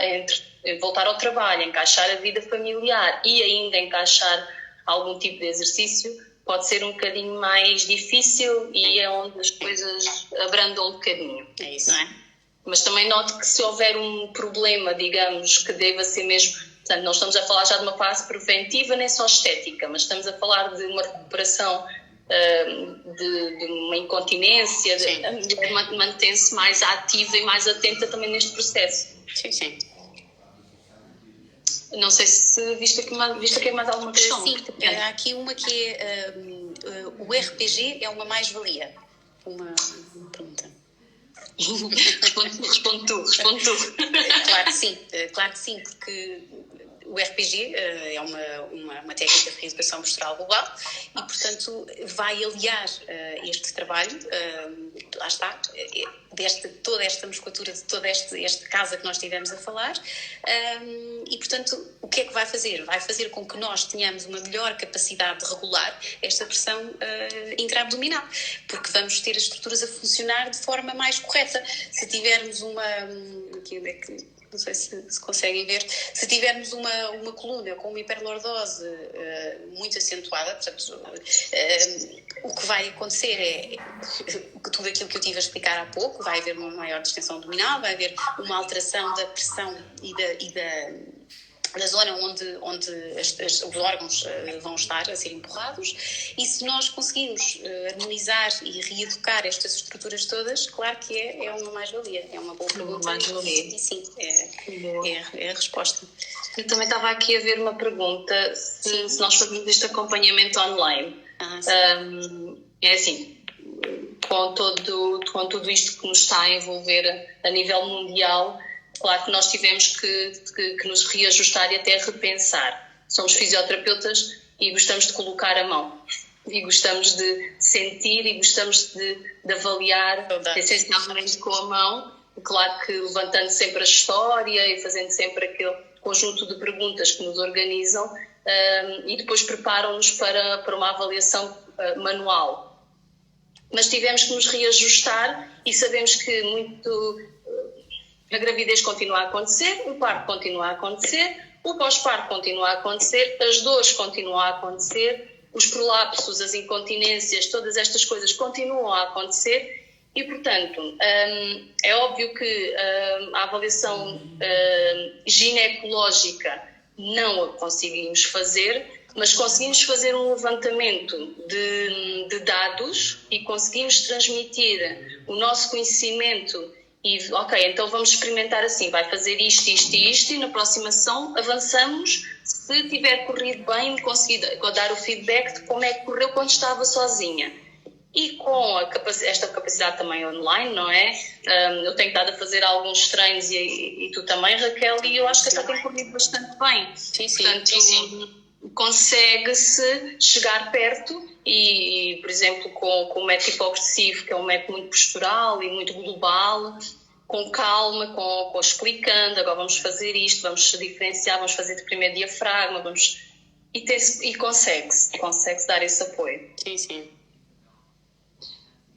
voltar ao trabalho, encaixar a vida familiar e ainda encaixar algum tipo de exercício pode ser um bocadinho mais difícil e é onde as coisas abrandam um bocadinho. É isso. Não é? Mas também noto que se houver um problema, digamos, que deva ser mesmo... Portanto, não estamos a falar já de uma fase preventiva nem só estética, mas estamos a falar de uma recuperação de uma incontinência, a mulher mantém-se mais ativa e mais atenta também neste processo. Sim. Não sei se viste aqui mais alguma questão. Sim, há aqui uma que é o RPG é uma mais-valia. Uma pergunta. Responde tu. Claro que sim, porque o RPG é uma técnica de reeducação postural global e, portanto, vai aliar este trabalho, lá está, toda esta musculatura, de toda esta casa que nós estivemos a falar, e, portanto, o que é que vai fazer? Vai fazer com que nós tenhamos uma melhor capacidade de regular esta pressão intra-abdominal, porque vamos ter as estruturas a funcionar de forma mais correta. Se tivermos não sei se conseguem ver, se tivermos uma coluna com uma hiperlordose muito acentuada, portanto, o que vai acontecer é tudo aquilo que eu tive a explicar há pouco, vai haver uma maior distensão abdominal, vai haver uma alteração da pressão e da zona onde os órgãos vão estar a ser empurrados, e se nós conseguirmos harmonizar e reeducar estas estruturas todas, claro que é uma mais-valia, é uma boa pergunta. E sim, é a resposta. Eu também estava aqui a ver uma pergunta, se nós fazemos este acompanhamento online. É assim, com tudo isto que nos está a envolver a nível mundial, claro que nós tivemos que nos reajustar e até repensar. Somos fisioterapeutas e gostamos de colocar a mão. E gostamos de sentir e gostamos de avaliar essencialmente com a mão. Claro que levantando sempre a história e fazendo sempre aquele conjunto de perguntas que nos organizam e depois preparam-nos para uma avaliação manual. Mas tivemos que nos reajustar e sabemos que a gravidez continua a acontecer, o parto continua a acontecer, o pós-parto continua a acontecer, as dores continuam a acontecer, os prolapsos, as incontinências, todas estas coisas continuam a acontecer e, portanto, é óbvio que a avaliação ginecológica não a conseguimos fazer, mas conseguimos fazer um levantamento de dados e conseguimos transmitir o nosso conhecimento. E, então vamos experimentar assim, vai fazer isto e na próxima sessão avançamos, se tiver corrido bem, conseguir dar o feedback de como é que correu quando estava sozinha. E com esta capacidade também online, não é? Eu tenho estado a fazer alguns treinos e tu também, Raquel, e eu acho que até tem corrido bastante bem. Portanto, consegue-se chegar perto e, por exemplo, com o método hipopressivo, que é um método muito postural e muito global, com calma, explicando, agora vamos fazer isto, vamos diferenciar, vamos fazer de primeiro diafragma, e consegue-se dar esse apoio. Sim.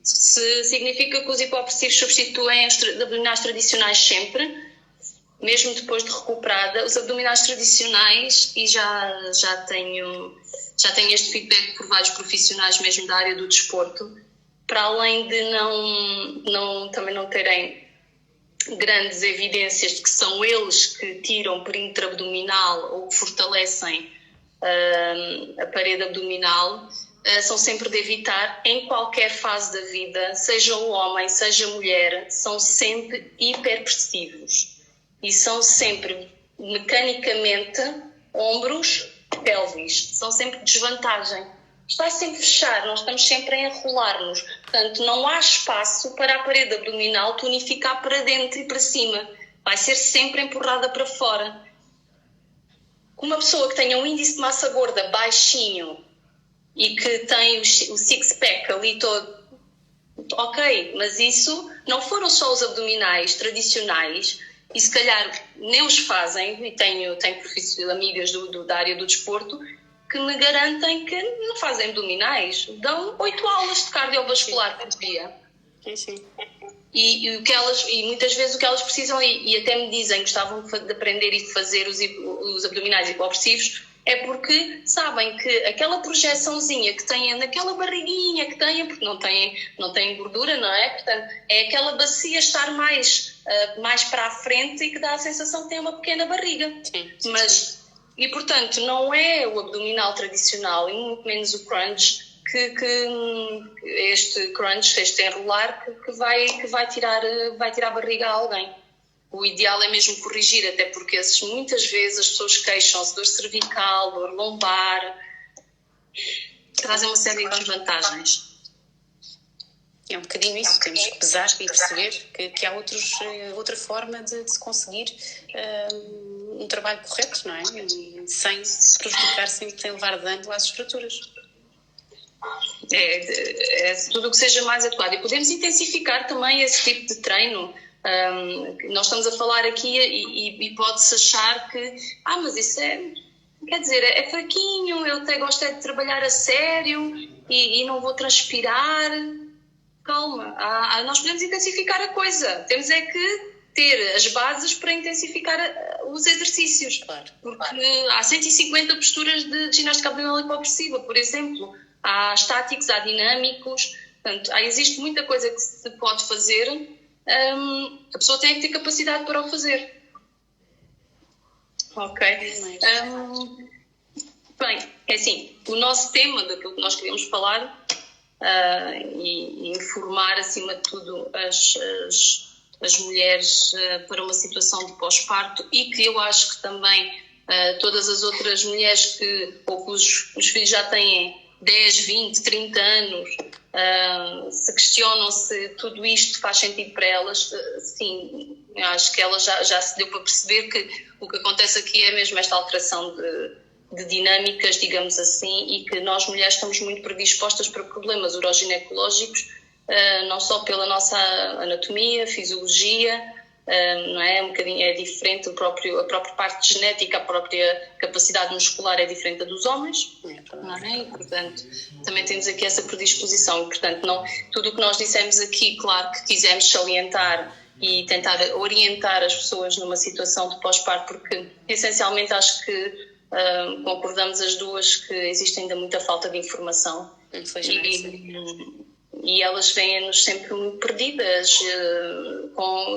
Se significa que os hipopressivos substituem os abdominais tradicionais sempre, mesmo depois de recuperada, os abdominais tradicionais, e já tenho este feedback por vários profissionais mesmo da área do desporto, para além de também não terem grandes evidências de que são eles que tiram perímetro abdominal ou que fortalecem a parede abdominal, são sempre de evitar em qualquer fase da vida, seja um homem, seja mulher, são sempre hiperpressivos. E são sempre, mecanicamente, ombros, pelvis. São sempre desvantagem. Isto vai sempre fechar, nós estamos sempre a enrolar-nos. Portanto, não há espaço para a parede abdominal tonificar para dentro e para cima. Vai ser sempre empurrada para fora. Uma pessoa que tenha um índice de massa gorda baixinho e que tem o six-pack ali todo, ok, mas isso não foram só os abdominais tradicionais, e se calhar nem os fazem, e tenho amigas da área do desporto que me garantem que não fazem abdominais, dão 8 aulas de cardiovascular por dia. Sim. E muitas vezes o que elas precisam, e até me dizem que gostavam de aprender e de fazer os abdominais hipopressivos, é porque sabem que aquela projeçãozinha que têm naquela barriguinha que têm, porque não têm gordura, não é? Portanto, é aquela bacia estar mais para a frente e que dá a sensação que tem uma pequena barriga. Sim. E, portanto, não é o abdominal tradicional e muito menos o crunch que este crunch, este enrolar, que vai tirar a barriga a alguém. O ideal é mesmo corrigir, até porque muitas vezes as pessoas queixam-se de dor cervical, dor lombar, trazem uma série de desvantagens. É um bocadinho isso, temos que pesar e perceber que há outra forma de se conseguir um trabalho correto, não é? E sem prejudicar, sem levar dano às estruturas. É tudo o que seja mais adequado. E podemos intensificar também esse tipo de treino. Nós estamos a falar aqui e pode-se achar que mas isso quer dizer, é fraquinho, eu até gosto de trabalhar a sério e não vou transpirar. Calma, nós podemos intensificar a coisa, temos é que ter as bases para intensificar os exercícios. Claro. Porque há 150 posturas de ginástica abdominal hipopressiva, por exemplo, há estáticos, há dinâmicos, portanto, existe muita coisa que se pode fazer, a pessoa tem que ter capacidade para o fazer. Ok. Bem, é assim, o nosso tema, daquilo que nós queríamos falar, e informar acima de tudo as mulheres para uma situação de pós-parto, e que eu acho que também todas as outras mulheres que os filhos já têm 10, 20, 30 anos se questionam se tudo isto faz sentido para elas. Sim, eu acho que elas já se deu para perceber que o que acontece aqui é mesmo esta alteração de dinâmicas, digamos assim, e que nós mulheres estamos muito predispostas para problemas uroginecológicos, não só pela nossa anatomia, fisiologia, não é? Um bocadinho é diferente, a própria parte genética, a própria capacidade muscular é diferente da dos homens, não é? E, portanto, também temos aqui essa predisposição. E, portanto, tudo o que nós dissemos aqui, claro que quisemos salientar e tentar orientar as pessoas numa situação de pós-parto, porque essencialmente acho que concordamos as duas que existe ainda muita falta de informação e elas vêm-nos sempre muito perdidas,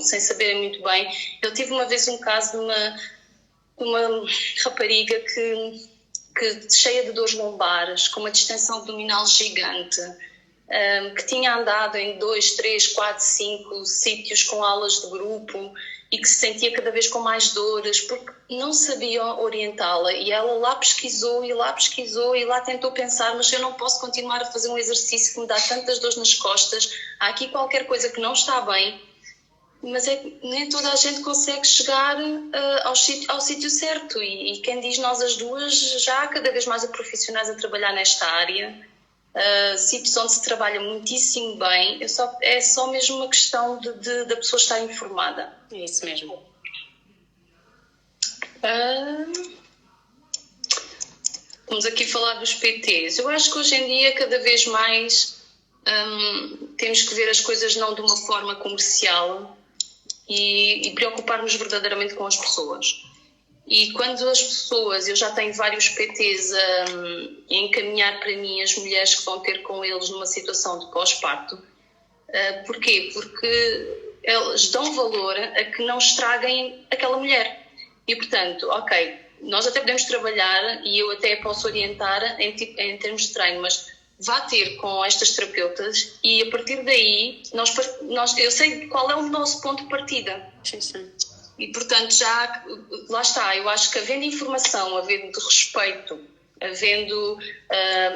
sem saberem muito bem. Eu tive uma vez um caso de uma rapariga que cheia de dores lombares, com uma distensão abdominal gigante, que tinha andado em 2, 3, 4, 5 sítios com aulas de grupo e que se sentia cada vez com mais dores porque não sabiam orientá-la, e ela lá pesquisou e lá tentou pensar, mas eu não posso continuar a fazer um exercício que me dá tantas dores nas costas, há aqui qualquer coisa que não está bem, mas nem toda a gente consegue chegar ao sítio certo, e quem diz, nós as duas já há cada vez mais profissionais a trabalhar nesta área, sítios onde se trabalha muitíssimo bem, é só mesmo uma questão da pessoa estar informada. É isso mesmo. Vamos aqui falar dos PTs. Eu acho que hoje em dia cada vez mais temos que ver as coisas não de uma forma comercial e preocupar-nos verdadeiramente com as pessoas. E quando as pessoas, eu já tenho vários PTs a encaminhar para mim as mulheres que vão ter com eles numa situação de pós-parto. Porquê? Porque eles dão valor a que não estraguem aquela mulher. E, portanto, ok, nós até podemos trabalhar e eu até posso orientar em termos de treino, mas vá ter com estas terapeutas e a partir daí eu sei qual é o nosso ponto de partida. Sim. E, portanto, lá está, eu acho que havendo informação, havendo respeito, havendo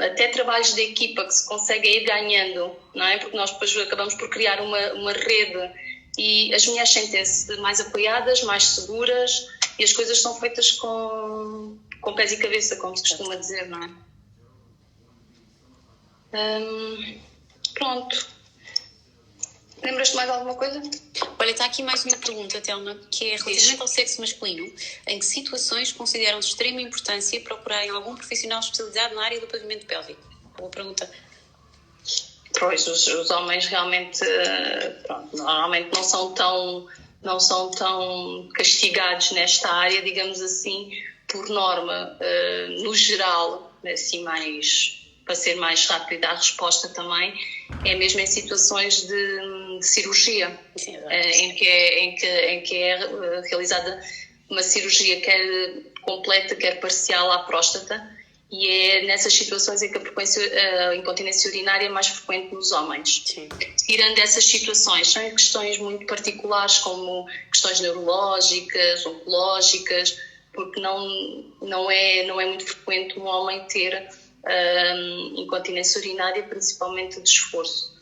até trabalhos de equipa que se conseguem ir ganhando, não é? Porque nós depois acabamos por criar uma rede e as mulheres sentem-se mais apoiadas, mais seguras e as coisas são feitas com pés e cabeça, como se costuma dizer, não é? Pronto. Lembras-te mais alguma coisa? Olha, está aqui mais uma pergunta, Telma, que é relativamente ao sexo masculino. Em que situações consideram de extrema importância procurarem algum profissional especializado na área do pavimento pélvico? Boa pergunta. Pois, os homens realmente, normalmente não são tão castigados nesta área, digamos assim, por norma, no geral, assim mais... para ser mais rápida a resposta também, é mesmo em situações de cirurgia. Sim, em que é realizada uma cirurgia quer completa, quer parcial à próstata, e é nessas situações em que a incontinência urinária é mais frequente nos homens. Sim. Tirando essas situações, são questões muito particulares, como questões neurológicas, oncológicas, porque não é muito frequente um homem ter incontinência urinária, principalmente de esforço.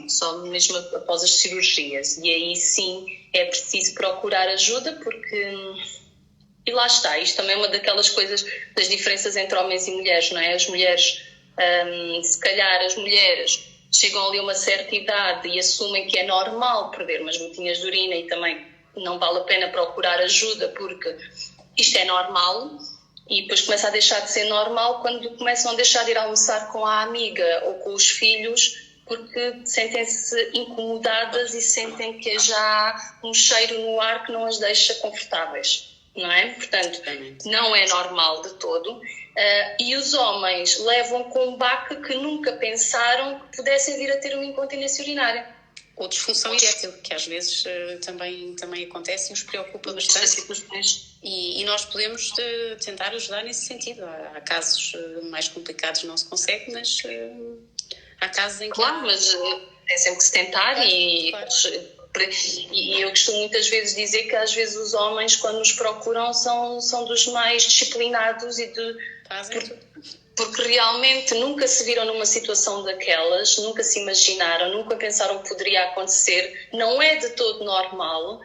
Só mesmo após as cirurgias. E aí sim é preciso procurar ajuda, porque... E lá está, isto também é uma daquelas coisas, das diferenças entre homens e mulheres, não é? As mulheres, se calhar as mulheres chegam ali a uma certa idade e assumem que é normal perder umas gotinhas de urina e também não vale a pena procurar ajuda porque isto é normal, e depois começa a deixar de ser normal quando começam a deixar de ir almoçar com a amiga ou com os filhos, porque sentem-se incomodadas e sentem que já há um cheiro no ar que não as deixa confortáveis. Não é? Portanto, não é normal de todo. E os homens levam com um baque que nunca pensaram que pudessem vir a ter uma incontinência urinária. Ou disfunção erétil, que às vezes também acontece e os preocupa bastante. E nós podemos tentar ajudar nesse sentido. Há casos mais complicados, não se consegue, mas há casos em que... Claro, mas tem sempre que se tentar E eu costumo muitas vezes dizer que às vezes os homens, quando nos procuram, são dos mais disciplinados porque realmente nunca se viram numa situação daquelas, nunca se imaginaram, nunca pensaram que poderia acontecer, não é de todo normal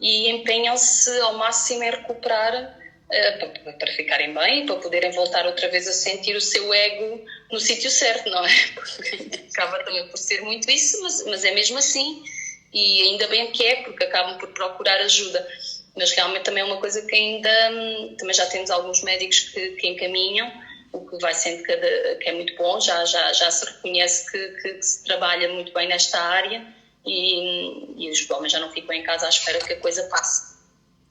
e empenham-se ao máximo em recuperar para ficarem bem, para poderem voltar outra vez a sentir o seu ego no sítio certo, não é? Porque acaba também por ser muito isso, mas é mesmo assim. E ainda bem que é, porque acabam por procurar ajuda. Mas realmente também é uma coisa que ainda... Também já temos alguns médicos que encaminham, o que vai sendo que é muito bom. Já se reconhece que se trabalha muito bem nesta área e os homens já não ficam em casa à espera que a coisa passe.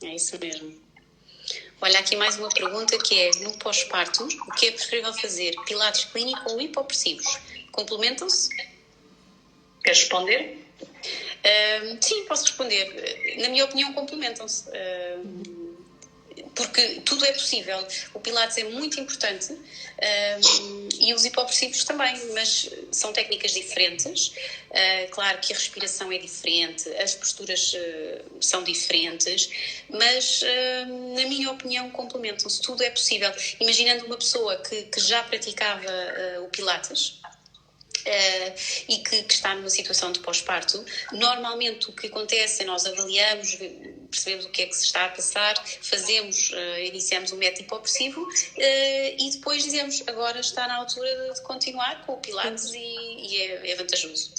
É isso mesmo. Olha, aqui mais uma pergunta que é, no pós-parto, o que é preferível fazer? Pilates clínico ou hipopressivos? Complementam-se? Queres responder? Sim, posso responder. Na minha opinião, complementam-se. Porque tudo é possível. O Pilates é muito importante e os hipopressivos também, mas são técnicas diferentes. Claro que a respiração é diferente, as posturas são diferentes, mas na minha opinião complementam-se. Tudo é possível. Imaginando uma pessoa que já praticava o Pilates, e que está numa situação de pós-parto, normalmente o que acontece é nós avaliamos, percebemos o que é que se está a passar, iniciamos um método hipopressivo e depois dizemos agora está na altura de continuar com o Pilates e é vantajoso.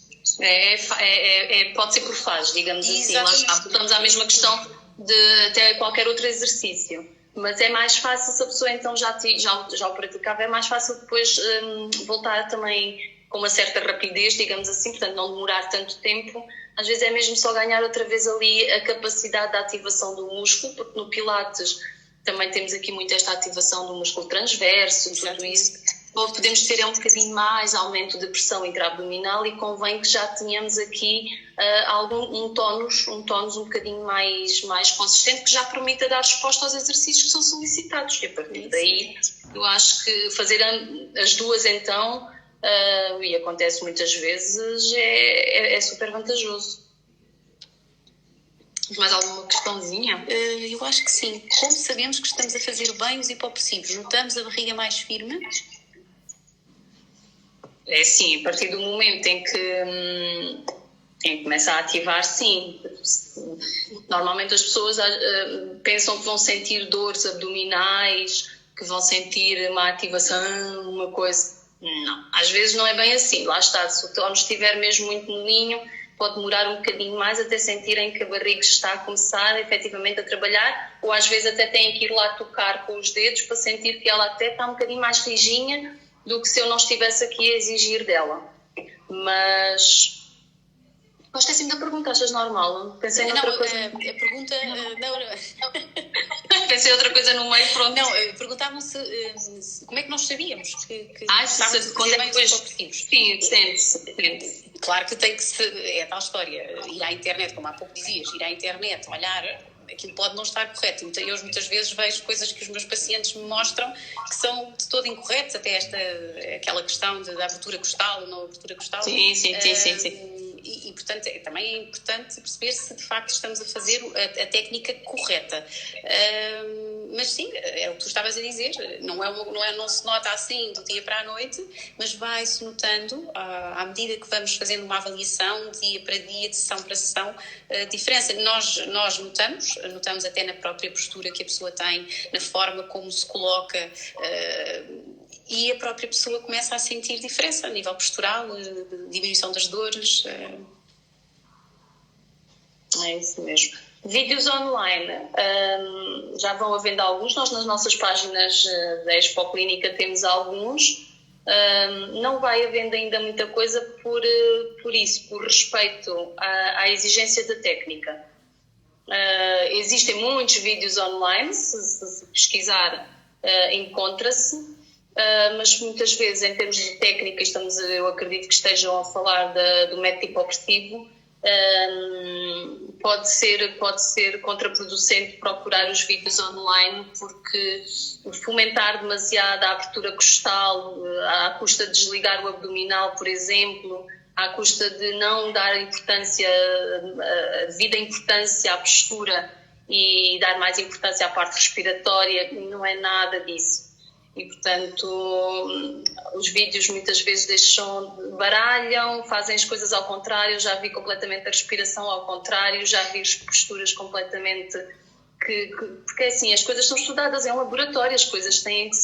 Pode ser por fases, digamos assim. Lá estamos à mesma questão de até qualquer outro exercício. Mas é mais fácil, se a pessoa então já o praticava, é mais fácil depois voltar também com uma certa rapidez, digamos assim, portanto não demorar tanto tempo. Às vezes é mesmo só ganhar outra vez ali a capacidade de ativação do músculo, porque no Pilates também temos aqui muito esta ativação do músculo transverso, tudo isso. Ou podemos ter um bocadinho mais aumento de pressão intraabdominal e convém que já tenhamos aqui um tónus um bocadinho mais consistente, que já permita dar resposta aos exercícios que são solicitados. E a partir daí, eu acho que fazer as duas então... e acontece muitas vezes, é super vantajoso. Mais alguma questãozinha? Eu acho que sim. Como sabemos que estamos a fazer bem os hipopressivos? Notamos a barriga mais firme? É sim, a partir do momento em que começa a ativar, sim. Normalmente as pessoas pensam que vão sentir dores abdominais, que vão sentir uma ativação, uma coisa... Não, às vezes não é bem assim. Lá está, se o tónus estiver mesmo muito molinho, pode demorar um bocadinho mais até sentirem que a barriga está a começar efetivamente a trabalhar, ou às vezes até têm que ir lá tocar com os dedos para sentir que ela até está um bocadinho mais rijinha do que se eu não estivesse aqui a exigir dela. Mas... Gostei da pergunta, achas normal? Pensei noutra coisa. A pergunta... Pensei outra coisa no meio, pronto. Não, perguntavam-se como é que nós sabíamos que quando é que hipopressivos. Sim, sente-se. Claro que tem que ser, é tal história, ir à internet, como há pouco dizias, ir à internet, olhar, aquilo pode não estar correto. Então, eu muitas vezes vejo coisas que os meus pacientes me mostram que são de todo incorretas, até aquela questão da abertura costal ou não abertura costal. Sim. E, portanto, também é importante perceber se de facto estamos a fazer a técnica correta. Mas sim, é o que tu estavas a dizer, não se nota assim do dia para a noite, mas vai-se notando, à medida que vamos fazendo uma avaliação, dia para dia, de sessão para sessão, a diferença. Nós notamos até na própria postura que a pessoa tem, na forma como se coloca, e a própria pessoa começa a sentir diferença a nível postural, diminuição das dores. É isso mesmo. Vídeos online, já vão havendo alguns, nós nas nossas páginas da Expo Clínica temos alguns, não vai havendo ainda muita coisa por respeito à exigência da técnica. Existem muitos vídeos online, se pesquisar encontra-se, mas muitas vezes em termos de técnica, eu acredito que estejam a falar do método hipopressivo, pode ser contraproducente procurar os vídeos online, porque fomentar demasiado a abertura costal à custa de desligar o abdominal, por exemplo, à custa de não dar devida importância à postura e dar mais importância à parte respiratória, não é nada disso. E, portanto, os vídeos muitas vezes baralham, fazem as coisas ao contrário. Já vi completamente a respiração ao contrário, já vi as posturas completamente... Porque, assim, as coisas são estudadas, é um laboratório, as coisas têm que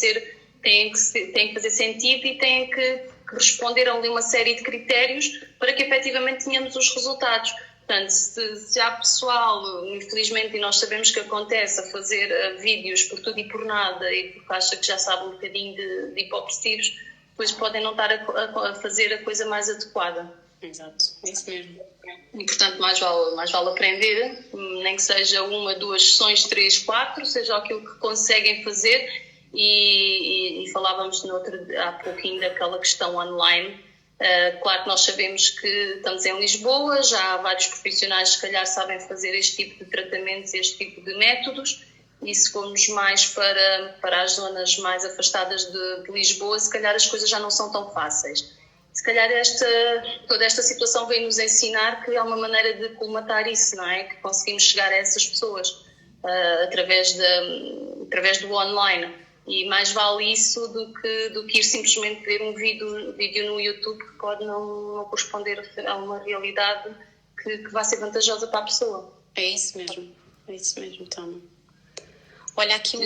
fazer sentido e têm que responder a uma série de critérios para que, efetivamente, tenhamos os resultados. Portanto, se há pessoal, infelizmente, e nós sabemos que acontece, a fazer vídeos por tudo e por nada e porque acha que já sabe um bocadinho de hipopressivos, depois podem não estar a fazer a coisa mais adequada. Exato, é isso mesmo. E, portanto, mais vale aprender, nem que seja 1, 2 sessões, 3, 4, seja aquilo que conseguem fazer. E falávamos há pouquinho daquela questão online. Claro que nós sabemos que estamos em Lisboa, já há vários profissionais que se calhar sabem fazer este tipo de tratamentos, este tipo de métodos, e se formos mais para as zonas mais afastadas de Lisboa, se calhar as coisas já não são tão fáceis. Se calhar toda esta situação vem nos ensinar que há uma maneira de colmatar isso, não é? Que conseguimos chegar a essas pessoas através do online. E mais vale isso do que ir simplesmente ver um vídeo no YouTube que pode não corresponder a uma realidade que vai ser vantajosa para a pessoa. É isso mesmo, então. Olha, aqui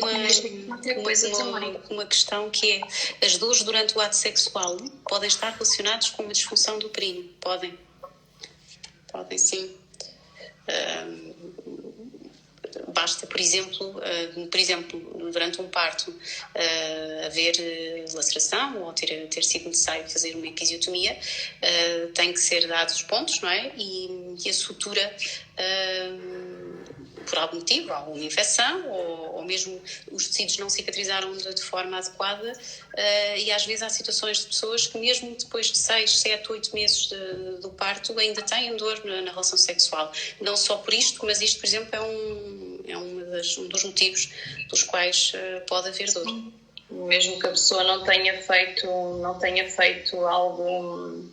uma questão que é: as dores durante o ato sexual podem estar relacionadas com uma disfunção do períneo? Podem sim. Basta, por exemplo, durante um parto haver laceração ou ter sido necessário fazer uma episiotomia, tem que ser dados os pontos, não é? E a sutura, por algum motivo, alguma infecção ou mesmo os tecidos não cicatrizaram de forma adequada, e às vezes há situações de pessoas que mesmo depois de 6, 7, 8 meses do parto ainda têm dor na relação sexual. Não só por isto, mas isto, por exemplo, é um dos motivos pelos quais pode haver dor. Mesmo que a pessoa não tenha feito algo...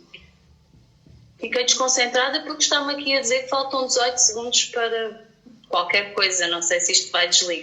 Fiquei desconcentrada porque está-me aqui a dizer que faltam 18 segundos para qualquer coisa. Não sei se isto vai desligar.